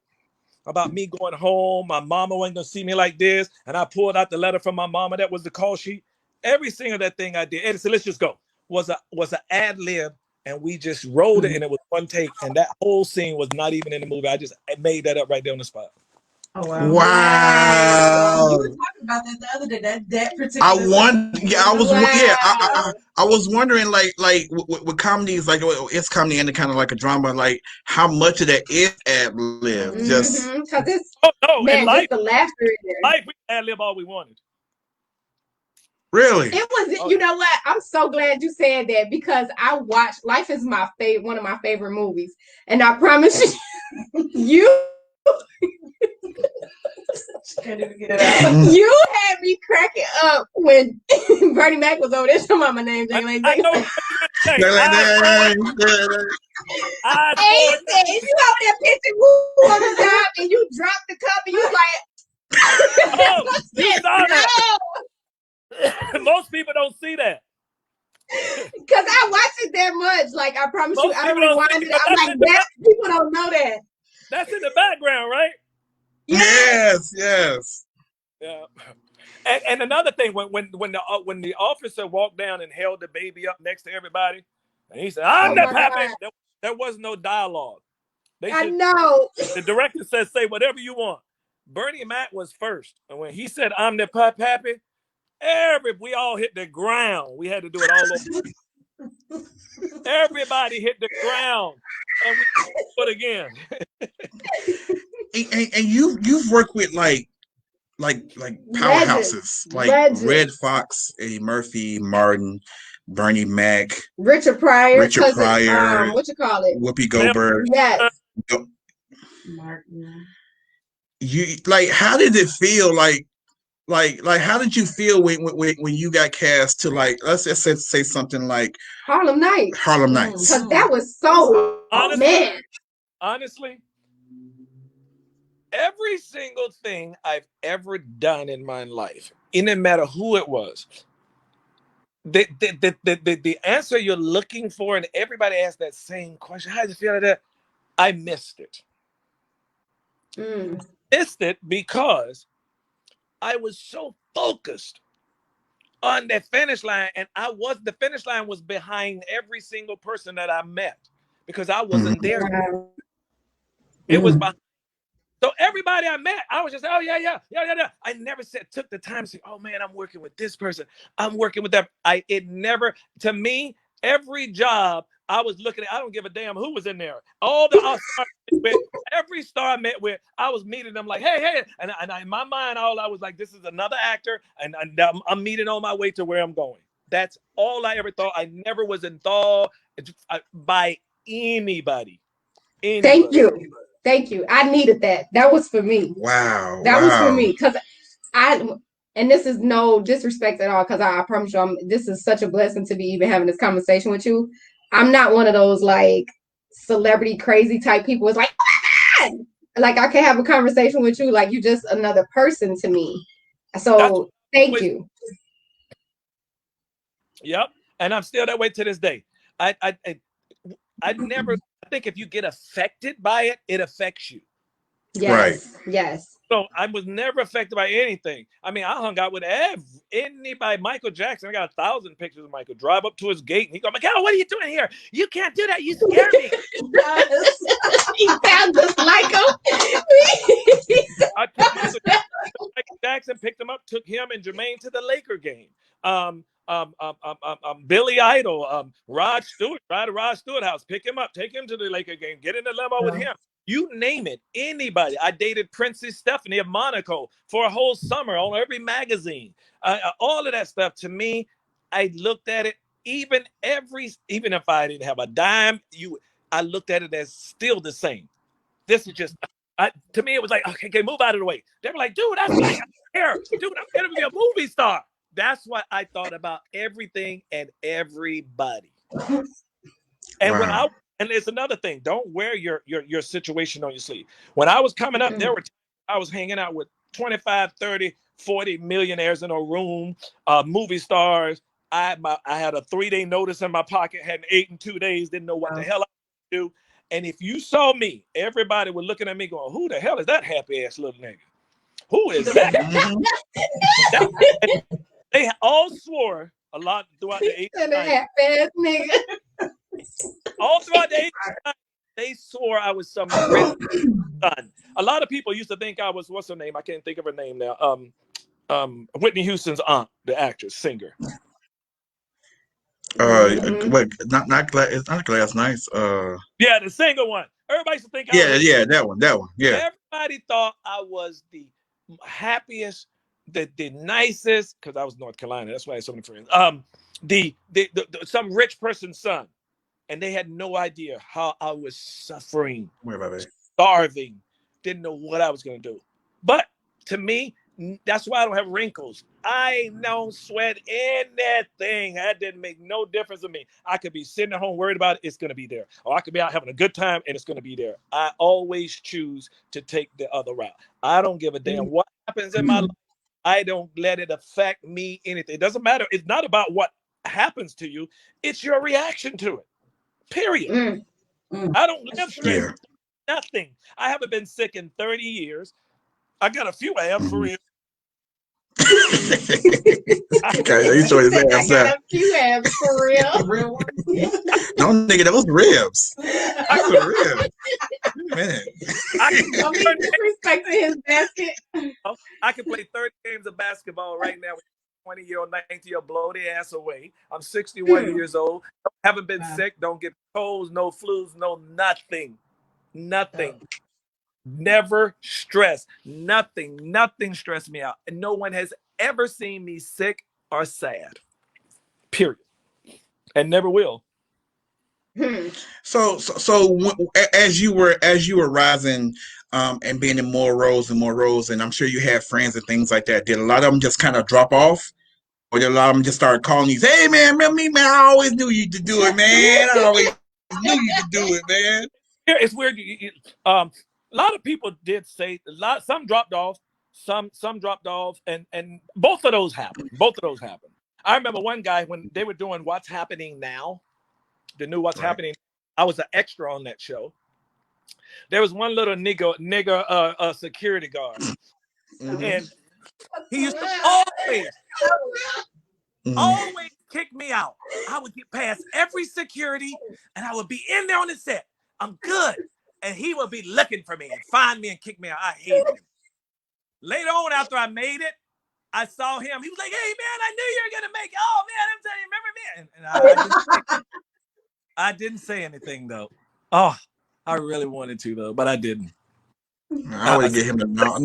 about me going home, my mama wasn't going to see me like this, and I pulled out the letter from my mama, that was the call sheet. Every single that thing I did, Eddie said, let's just go, was an ad lib, and we just rolled it, and it was one take, and that whole scene was not even in the movie. I just made that up right there on the spot. Oh, wow. Wow. You were talking about that the other day, that particular. I was wondering, like with comedies, like it's comedy and kind of like a drama, like how much of that is ad lib. Just in life, the laughter in there. Life, we ad lib all we wanted. Really? It was. You know what? I'm so glad you said that, because I watched. Life is one of my favorite movies, and I promise you. You had me cracking up when Bernie Mac was over there. Some of my name. I know. And you over there pitching woo on the top, and you dropped the cup, and you like, most people don't see that. Because I watch it that much. Like, I promise you, I don't rewind it. I'm like, people don't know that. That's in the background, right? Yes. Yeah. And another thing, when the officer walked down and held the baby up next to everybody, and he said, "I'm the pappy," there was no dialogue. I know. The director says, "Say whatever you want." Bernie Mac was first, and when he said, "I'm the pappy," we all hit the ground. We had to do it all over. Everybody hit the ground, and we do it again. and you've worked with like powerhouses like Red Fox, Eddie Murphy, Martin, Bernie Mac, Richard Pryor, what you call it? Whoopi Goldberg. Yes. Martin. You like, how did it feel like how did you feel when you got cast to, like, let's just say something like Harlem Nights? Because that was so honestly, every single thing I've ever done in my life, it didn't matter who it was, the answer you're looking for, and everybody asks that same question, how does it feel like that? I missed it. Missed it because I was so focused on the finish line, and the finish line was behind every single person that I met because I wasn't there. It was behind. So everybody I met, I was just, oh yeah. I never took the time to say, oh man, I'm working with this person, I'm working with that. To me, every job I was looking at, I don't give a damn who was in there. All the every star I met with, I was meeting them like, hey, and in my mind, I was like, this is another actor, and I'm meeting on my way to where I'm going. That's all I ever thought. I never was enthralled by anybody. Thank you. I needed that. That was for me. Wow. That was for me, because and this is no disrespect at all, because I promise you, this is such a blessing to be even having this conversation with you. I'm not one of those like celebrity crazy type people. It's like, oh my God! Like, I can have a conversation with you like you're just another person to me. So thank you. Yep, and I'm still that way to this day. I never. I think if you get affected by it, it affects you. Yes. Right. Yes. So I was never affected by anything. I mean, I hung out with anybody. Michael Jackson, I got 1,000 pictures of Michael. Drive up to his gate, and he go, Miguel, what are you doing here? You can't do that. You scare me. He sounds just like him. I took Michael Jackson, picked him up, took him and Jermaine to the Laker game. Billy Idol, Rod Stewart, ride to Rod Stewart house, pick him up, take him to the Laker game, get in the limo with him. You name it, anybody. I dated Princess Stephanie of Monaco for a whole summer on every magazine. All of that stuff, to me, I looked at it, even if I didn't have a dime, I looked at it as still the same. This is just, to me, it was like, okay, move out of the way. They were like, dude, that's my hair. Dude, I'm going to be a movie star. That's what I thought about everything and everybody. And and it's another thing. Don't wear your situation on your sleeve. When I was coming up, I was hanging out with 25, 30, 40 millionaires in a room, movie stars. I had a 3-day notice in my pocket, hadn't ate in 2 days, didn't know what the hell I would do. And if you saw me, everybody was looking at me going, who the hell is that happy ass little nigga? Who is that? They all swore a lot throughout the 80s. Nigga. All throughout the 80s, they swore I was some rich son. A lot of people used to think I was, what's her name? I can't think of her name now. Whitney Houston's aunt, the actress, singer. Wait, not Glass. It's not Glass Nights. Yeah, the singer one. Everybody used to think that one. Yeah. Everybody thought I was the happiest, the nicest, because I was North Carolina. That's why I had so many friends. The some rich person's son, and they had no idea how I was suffering, starving, didn't know what I was going to do. But to me, that's why I don't have wrinkles. I don't sweat anything. That didn't make no difference to me. I could be sitting at home worried about it. It's going to be there. Or I could be out having a good time and it's going to be there. I always choose to take the other route. I don't give a damn what happens in my life. I don't let it affect me anything. It doesn't matter. It's not about what happens to you. It's your reaction to it. Period. I don't live stress. Nothing. I haven't been sick in 30 years. I got a few abs for real. Okay, you showed his abs. I got a few abs for real. No, nigga, that was ribs. That was ribs. Man. I'm disrespecting his basket. I can play 30 games of basketball right now with 20-year-old, 90-year-old, blow their ass away. I'm 61 years old. Haven't been sick. Don't get colds, no flus, no nothing. Nothing. Never stressed. Nothing stressed me out. And no one has ever seen me sick or sad. Period. And never will. As you were rising, and being in more roles, and I'm sure you had friends and things like that. Did a lot of them just kind of drop off, or did a lot of them just start calling you? Hey man, remember me, man? I always knew you to do it, man. I always knew you to do it, man. It's weird. A lot of people did say some dropped off, some dropped off, and both of those happened. I remember one guy when they were doing What's Happening Now, the new What's Happening. I was an extra on that show. There was one little nigger security guard, and he used to always kick me out. I would get past every security, and I would be in there on the set. I'm good, and he would be looking for me and find me and kick me out. I hated him. Later on, after I made it, I saw him. He was like, "Hey man, I knew you were gonna make it. Oh man, I'm telling you, remember me?" And I didn't say anything though. Oh, I really wanted to though, but I didn't. I would get him to no.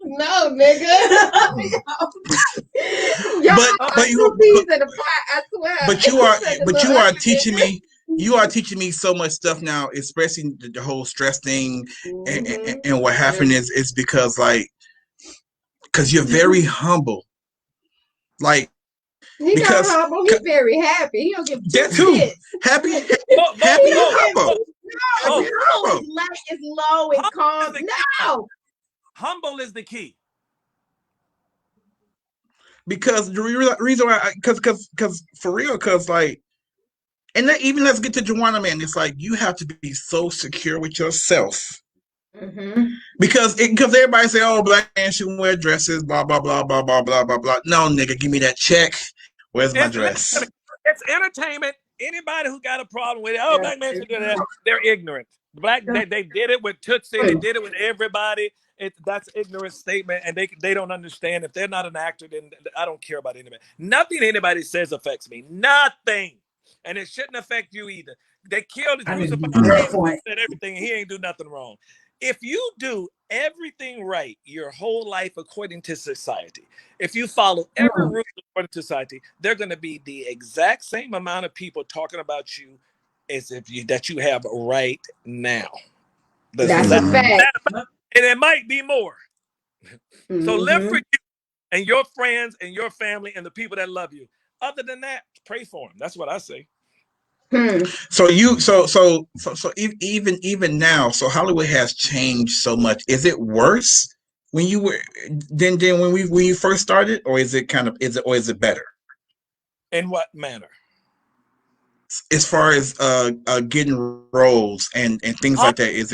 No, nigga. But you are teaching me. You are teaching me so much stuff now, especially the whole stress thing, and what happened is because you're very humble, like. He's not humble. He's very happy. He don't give that too. Happy humble. No, his light is low and calm. No. Humble is the key. Because the reason why, because for real, because and even let's get to Juwanna, man. It's like you have to be so secure with yourself. Because everybody say, oh, black man shouldn't wear dresses, blah blah blah blah blah blah blah blah. No, nigga, give me that check. Where's my dress? It's entertainment. Anybody who got a problem with it, oh, black man should do that. They're ignorant. They did it with Tootsie. They did it with everybody. That's ignorant statement, and they don't understand. If they're not an actor, then I don't care about anybody. Nothing anybody says affects me. Nothing, and it shouldn't affect you either. They killed the said everything. He ain't do nothing wrong. If you do everything right your whole life according to society, if you follow every rule according to society, they're going to be the exact same amount of people talking about you as if that you have right now. That's a fact. And it might be more. So live for you and your friends and your family and the people that love you. Other than that, pray for them. That's what I say. So even now, so Hollywood has changed so much. Is it worse when you were than when you first started, or is it better? In what manner? As far as getting roles and things like that, is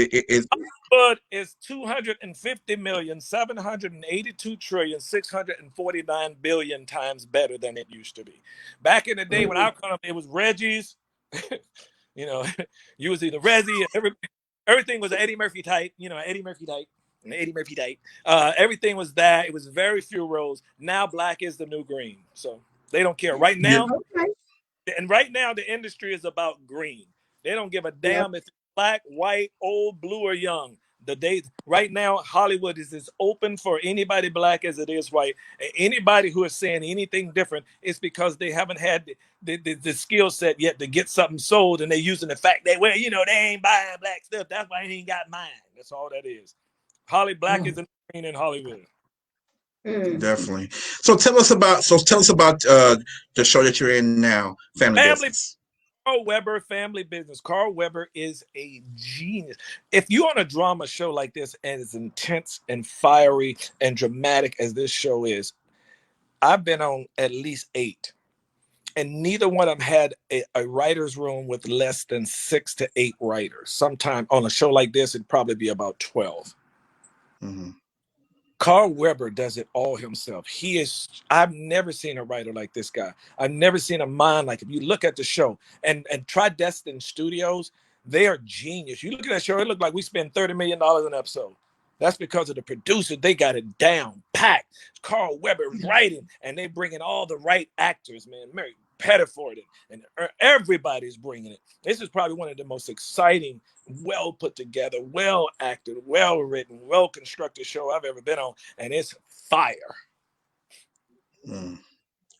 Hollywood is 250,782,649 billion times better than it used to be. Back in the day when I was coming up, it was Reggie's. You was either Reggie, everything was Eddie Murphy type. Eddie Murphy type. Everything was that. It was very few roles. Now black is the new green, so they don't care right now. And right now the industry is about green. They don't give a damn if it's black, white, old, blue, or young. Right now, Hollywood is as open for anybody black as it is white. Anybody who is saying anything different is because they haven't had the skill set yet to get something sold, and they're using the fact that, they ain't buying black stuff. That's why they ain't got mine. That's all that is. Black is green in Hollywood. Definitely. So tell us about the show that you're in now, Family Business. Carl Weber, Family Business. Carl Weber is a genius. If you're on a drama show like this, and as intense and fiery and dramatic as this show is, I've been on at least 8, and neither one of them had a writer's room with less than 6 to 8 writers. Sometime on a show like this, it'd probably be about 12. Carl Weber does it all himself. I've never seen a writer like this guy. I've never seen a mind like, if you look at the show and try Destin Studios, they are genius. You look at that show, it looked like we spent $30 million an episode. That's because of the producer. They got it down, packed. Carl Weber writing, and they bring in all the right actors, man. Pettiford and everybody's bringing it. This is probably one of the most exciting, well put together, well acted, well written, well constructed show I've ever been on, and it's fire.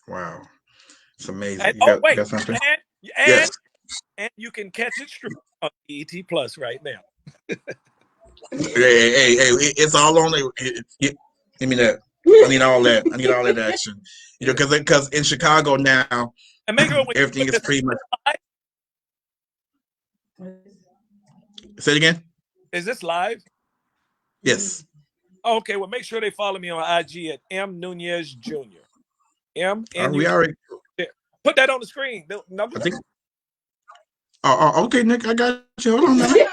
Wow, it's amazing. And, You got something? Yes. And you can catch it streaming on ET Plus right now. Hey, it's all on there. Give me that. I need all that. I need all that action. You know, because in Chicago now, And make sure everything is pretty much. Say it again. Is this live? Yes. Okay, well, make sure they follow me on IG at M Núñez Jr. We already put that on the screen. I think. Oh, okay, Nick, I got you. Hold on now. I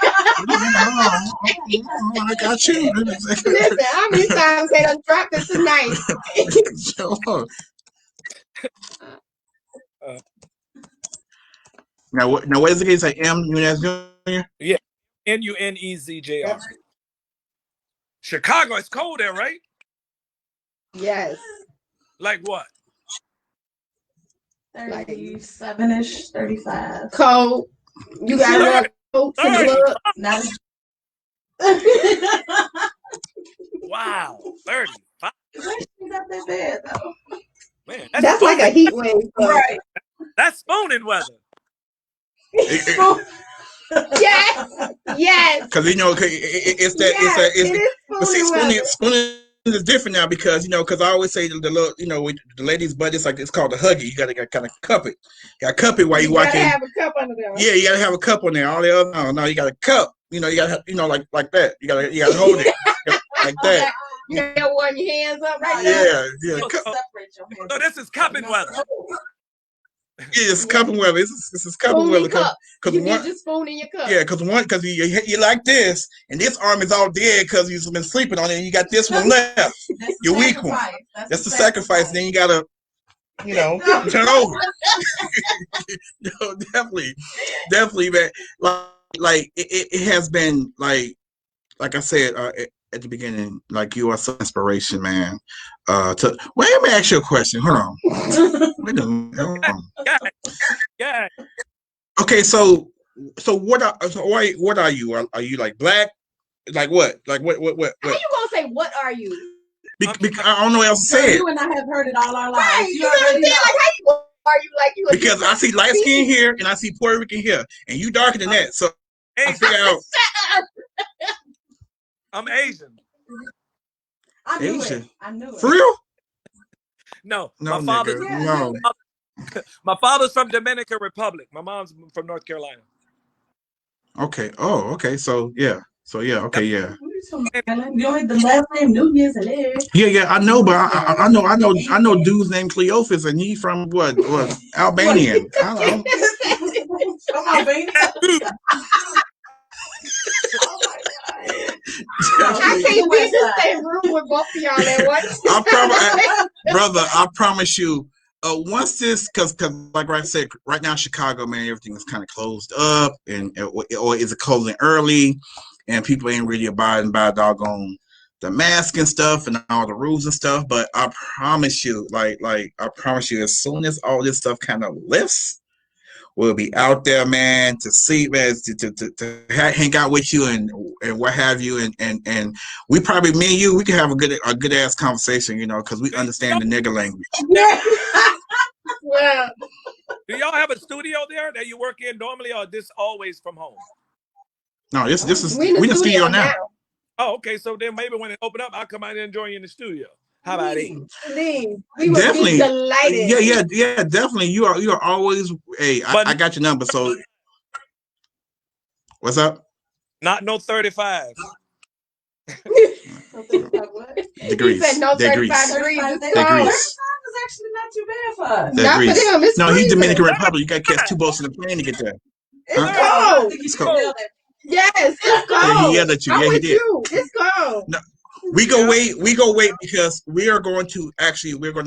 got you. Listen, how many times they done dropped it tonight? Now what is it? It's like M Núñez Jr. Yeah, N-U-N-E-Z-J-R. Chicago, it's cold there, right? Yes. Like what? 37-ish, 35. Cold. You got to wear coats and gloves. Not Wow, 35. not that bad though. Man, that's like a heat wave. Right. That's spooning weather. Yes. Because it's that spooning is different now because because I always say the little the ladies' butt is like it's called a huggy. You gotta kind of cup it. You gotta cup it while you walking. You gotta have a cup under there. Yeah, you gotta have a cup on there. All the other no, you gotta cup. You gotta like that. You gotta hold it like that. You gotta warm your hands up right now. Yeah. So this is cupping weather. Yeah, it's cupping weather. This is cupping weather. Because you get your spoon in your cup. Yeah, because you like this, and this arm is all dead because you've been sleeping on it, and you got this one left. Your weak one. That's the sacrifice. And then you gotta, turn over. Definitely, man. Like it has been like I said at the beginning, like you are some inspiration, man. Let me ask you a question. Hold on. Wait a minute. Hold on. Yeah. Okay, so what are you? Are you like black? Like what? Like what? How you gonna say what are you? Because I don't know what else to say. You and I have heard it all our lives. Right. You know what I'm saying? Like how are you like you? Because I see light skin here and I see Puerto Rican here, and you darker than that. So I figure out. I'm Asian. I knew Asian. it. I knew it. For real? No, No, my father's no. My father's from Dominican Republic. My mom's from North Carolina. Okay. Oh, okay. So yeah. Okay. Yeah. You know the last name Núñez and Eric. Yeah. I know, but I know dudes named Cleophas, and he's from what Albanian. I don't know. From Albania. I can't be in the same room with both of y'all at once. I promise you. Once this, because like I said, right now Chicago, man, everything is kind of closed up, or is it closing early, and people ain't really abiding by doggone the mask and stuff and all the rules and stuff. But I promise you, I promise you, as soon as all this stuff kind of lifts, we'll be out there, man, to see, man, to hang out with you and what have you, and we probably, me and you, we can have a good ass conversation, because we understand the nigger language. Well, do y'all have a studio there that you work in normally, or this always from home? No, this is we in the studio now. Oh, okay. So then maybe when it open up, I'll come out and join you in the studio. How about it? Please. We would be delighted. Yeah, definitely. You are always. Hey, I got your number. So, what's up? Not no 35. Degrees. He said no 35 degrees. Degrees. Is actually not too bad for us. Not for them. It's no, he's Dominican Republic. You got to catch 2 boats in the plane to get there. It's cold. It's cold. Yes, it's cold. Yeah, he yelled at you. Yeah, he did. It's cold. No, we go wait because we're going to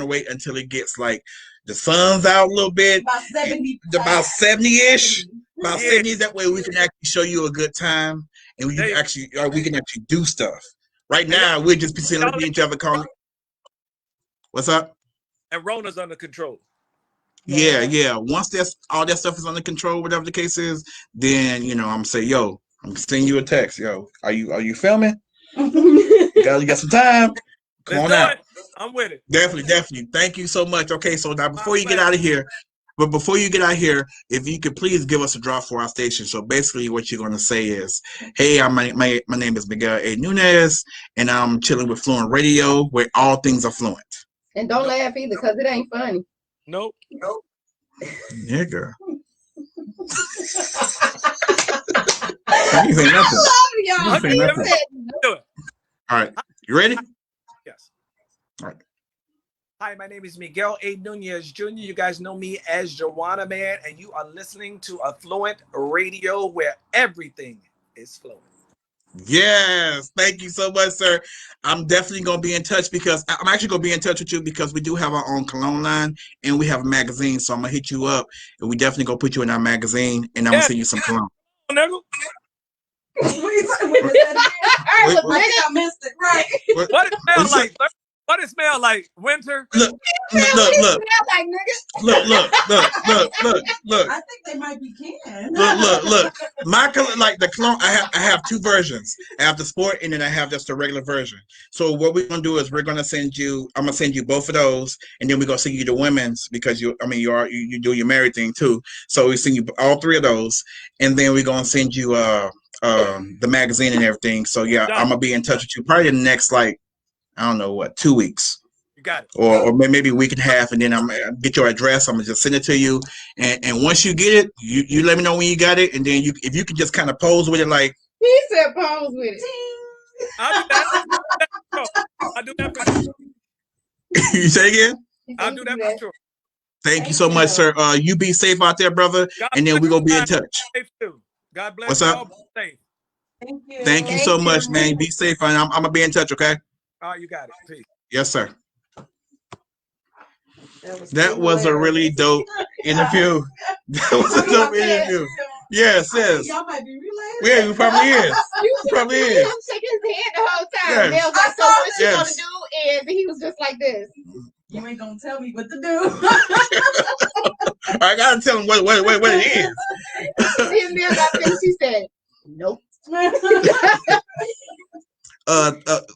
wait until it gets like the sun's out a little bit. About 70-ish. About 70. That way we can actually show you a good time, and we can actually do stuff. Right now we're just sitting looking at each other calling. What's up? And Rona's under control. Yeah. Once that's all that stuff is under control, whatever the case is, then I'm gonna say, yo, I'm sending you a text. Yo, are you filming? You got some time? Come Let's on do out. it. I'm with it. Definitely. Thank you so much. Okay, so now My before you get pleasure. out of here, if you could please give us a drop for our station. So basically, what you're gonna say is, "Hey, my name is Miguel A. Núñez, and I'm chilling with Fluent Radio, where all things are fluent." And don't Nope. laugh either, because it ain't funny. Nope. Yeah, girl. You ain't nothing. Y'all. You ain't nothing. Do it. All right, you ready? Yes. All right. Hi, my name is Miguel A. Núñez Jr. You guys know me as Juwanna, man, and you are listening to a Fluent Radio where everything is fluent. Yes, thank you so much, sir. I'm definitely gonna be in touch because I'm actually gonna be in touch with you because we do have our own cologne line and we have a magazine. So I'm gonna hit you up and we definitely gonna put you in our magazine and I'm gonna send you some cologne. Nigga. I think I missed it. Right. What it smell like? What it smell like? Winter? Look. Like, Look. I think they might be canned. Look. My color, like the cologne, I have two versions. I have the sport and then I have just the regular version. So what we're gonna do is I'm gonna send you both of those, and then we're gonna send you the women's because you do your married thing too. So we send you all three of those, and then we're gonna send you the magazine and everything. So yeah, I'm gonna be in touch with you probably in the next, like, I don't know what, 2 weeks. You got it. Or maybe a week and a half, and then I'm gonna get your address. I'm gonna just send it to you, and once you get it, you let me know when you got it, and then if you can just kind of pose with it, like he said, pose with it. I'll do that. I'll do that for sure. You say again? I'll do that for sure. Thank you so much, sir. You be safe out there, brother, and then we're gonna be in touch. God bless. What's you up? all. Safe. Thank you. Thank you so much, man. Be safe, and I'm gonna be in touch. Okay? All right, you got it. Peace. Yes, sir. That was a really dope interview. That was a dope interview. Yes. Y'all might be related. Yeah, it probably is. Probably is. He was shaking his head the whole time. Yes. They was like, so what you Yes. gonna do? And he was just like this. You ain't gonna tell me what to do. I gotta tell him what it is. And then got finished, he said, nope.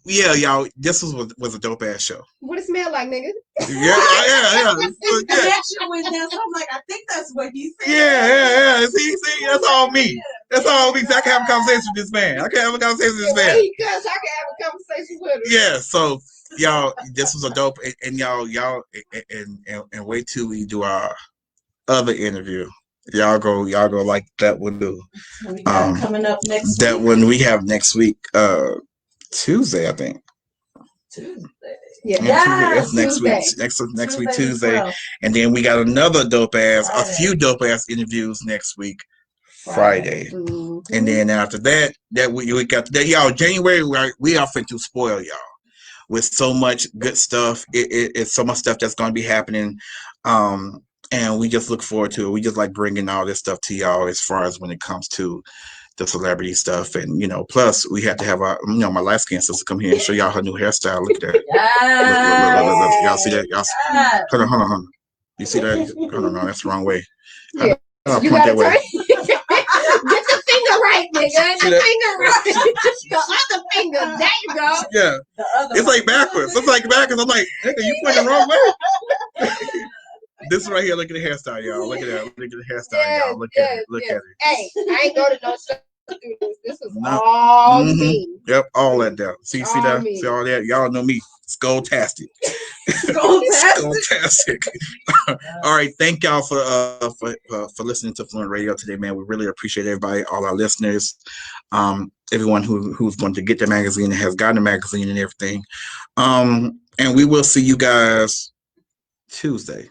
Yeah, y'all. This was a dope ass show. What it smell like, nigga? Yeah. The connection went down, so I'm like, I think that's what he said. Yeah. See, that's all me. That's all me. I can have a conversation with this man. I can have a conversation with this man. Because I can have a conversation with him. Yeah. So y'all, this was a dope, and y'all, and wait till we do our other interview. Y'all go like that one too. We got coming up next week. That one we have next week, Tuesday, I think. Tuesday. Yeah. That's next week. Tuesday. Next week, Tuesday. And then we got a few dope ass interviews next week, Friday. Mm-hmm. And then after that we got that, y'all. January we are finna spoil y'all with so much good stuff. It's so much stuff that's gonna be happening. And we just look forward to it. We just like bringing all this stuff to y'all as far as when it comes to the celebrity stuff. And, plus we had to have our, my light skin sister come here and show y'all her new hairstyle. Look at that. Look. Y'all see that? Hold on. You see that? Hold on, no, that's the wrong way. Yeah. You point that way. Get the finger right, nigga. The finger right. The other finger. There you go. Yeah. It's like backwards. I'm like, nigga, you pointing the wrong way. This right here, look at the hairstyle, y'all. Look at that. Look at the hairstyle, y'all. Look at it. Hey, I ain't go to no show. This is all me. Yep, all that down. See that? Me. See all that? Y'all know me. Skull-tastic. Skull-tastic. All right, thank y'all for listening to Fluent Radio today, man. We really appreciate everybody, all our listeners, everyone who's going to get the magazine and has gotten the magazine and everything. And we will see you guys Tuesday.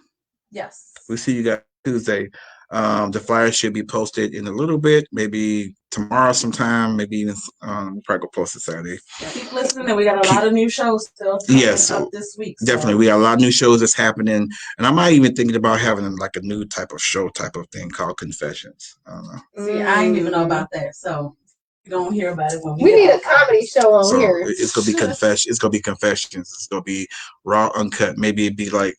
Yes. We'll see you guys Tuesday. The flyer should be posted in a little bit, maybe tomorrow sometime, maybe even we'll probably go post it Saturday. Keep listening. We got a lot of new shows still up this week. Definitely. We got a lot of new shows that's happening. And I'm not even thinking about having like a new type of show type of thing called Confessions. I don't know. See, I didn't even know about that. So you're gonna hear about it when we need a comedy show on here. It's gonna be Confessions. It's gonna be Confessions. It's gonna be raw, uncut. Maybe it'd be like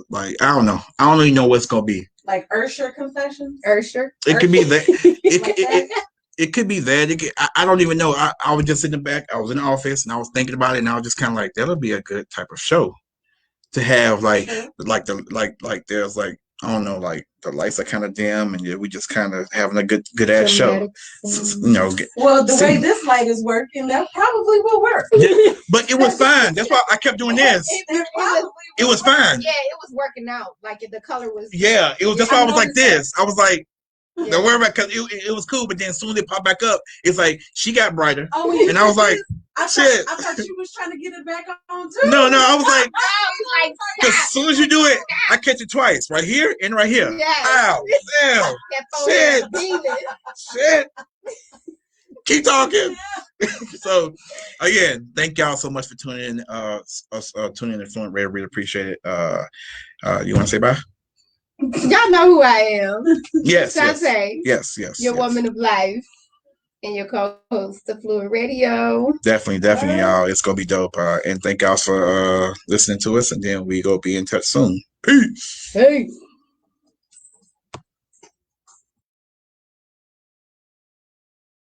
like I don't know. I don't even know what's gonna be. Like Ursher Confessions? Ursher. It could be that. Like It could be that. I don't even know. I was just in the back. I was in the office and I was thinking about it, and I was just kind of like, that'll be a good type of show to have. Like there's like I don't know, like the lights are kind of dim, and we just kind of having a good ass show. Well, the way this light is working, that probably will work. Yeah, but it was fine. That's why I kept doing this. It was fine. Yeah, it was working out. Like the color was. Yeah, it was. That's why I was like this. I was like. Yeah. Don't worry about, because it was cool, but then as soon as it popped back up, it's like she got brighter. Oh, and I was like, shit. I thought you was trying to get it back on too. No, I was like, because as soon as you do it, I catch it twice, right here and right here. Yeah. Ow, damn, shit. Keep talking. So again, thank y'all so much for tuning in. Tuning in to Fluent Radio. Really appreciate it. You want to say bye? Y'all know who I am. Yes. Shantae. Yes. Your woman of life and your co-host of Fluent Radio. Definitely, y'all. It's gonna be dope. And thank y'all for listening to us. And then we go be in touch soon. Peace. Peace.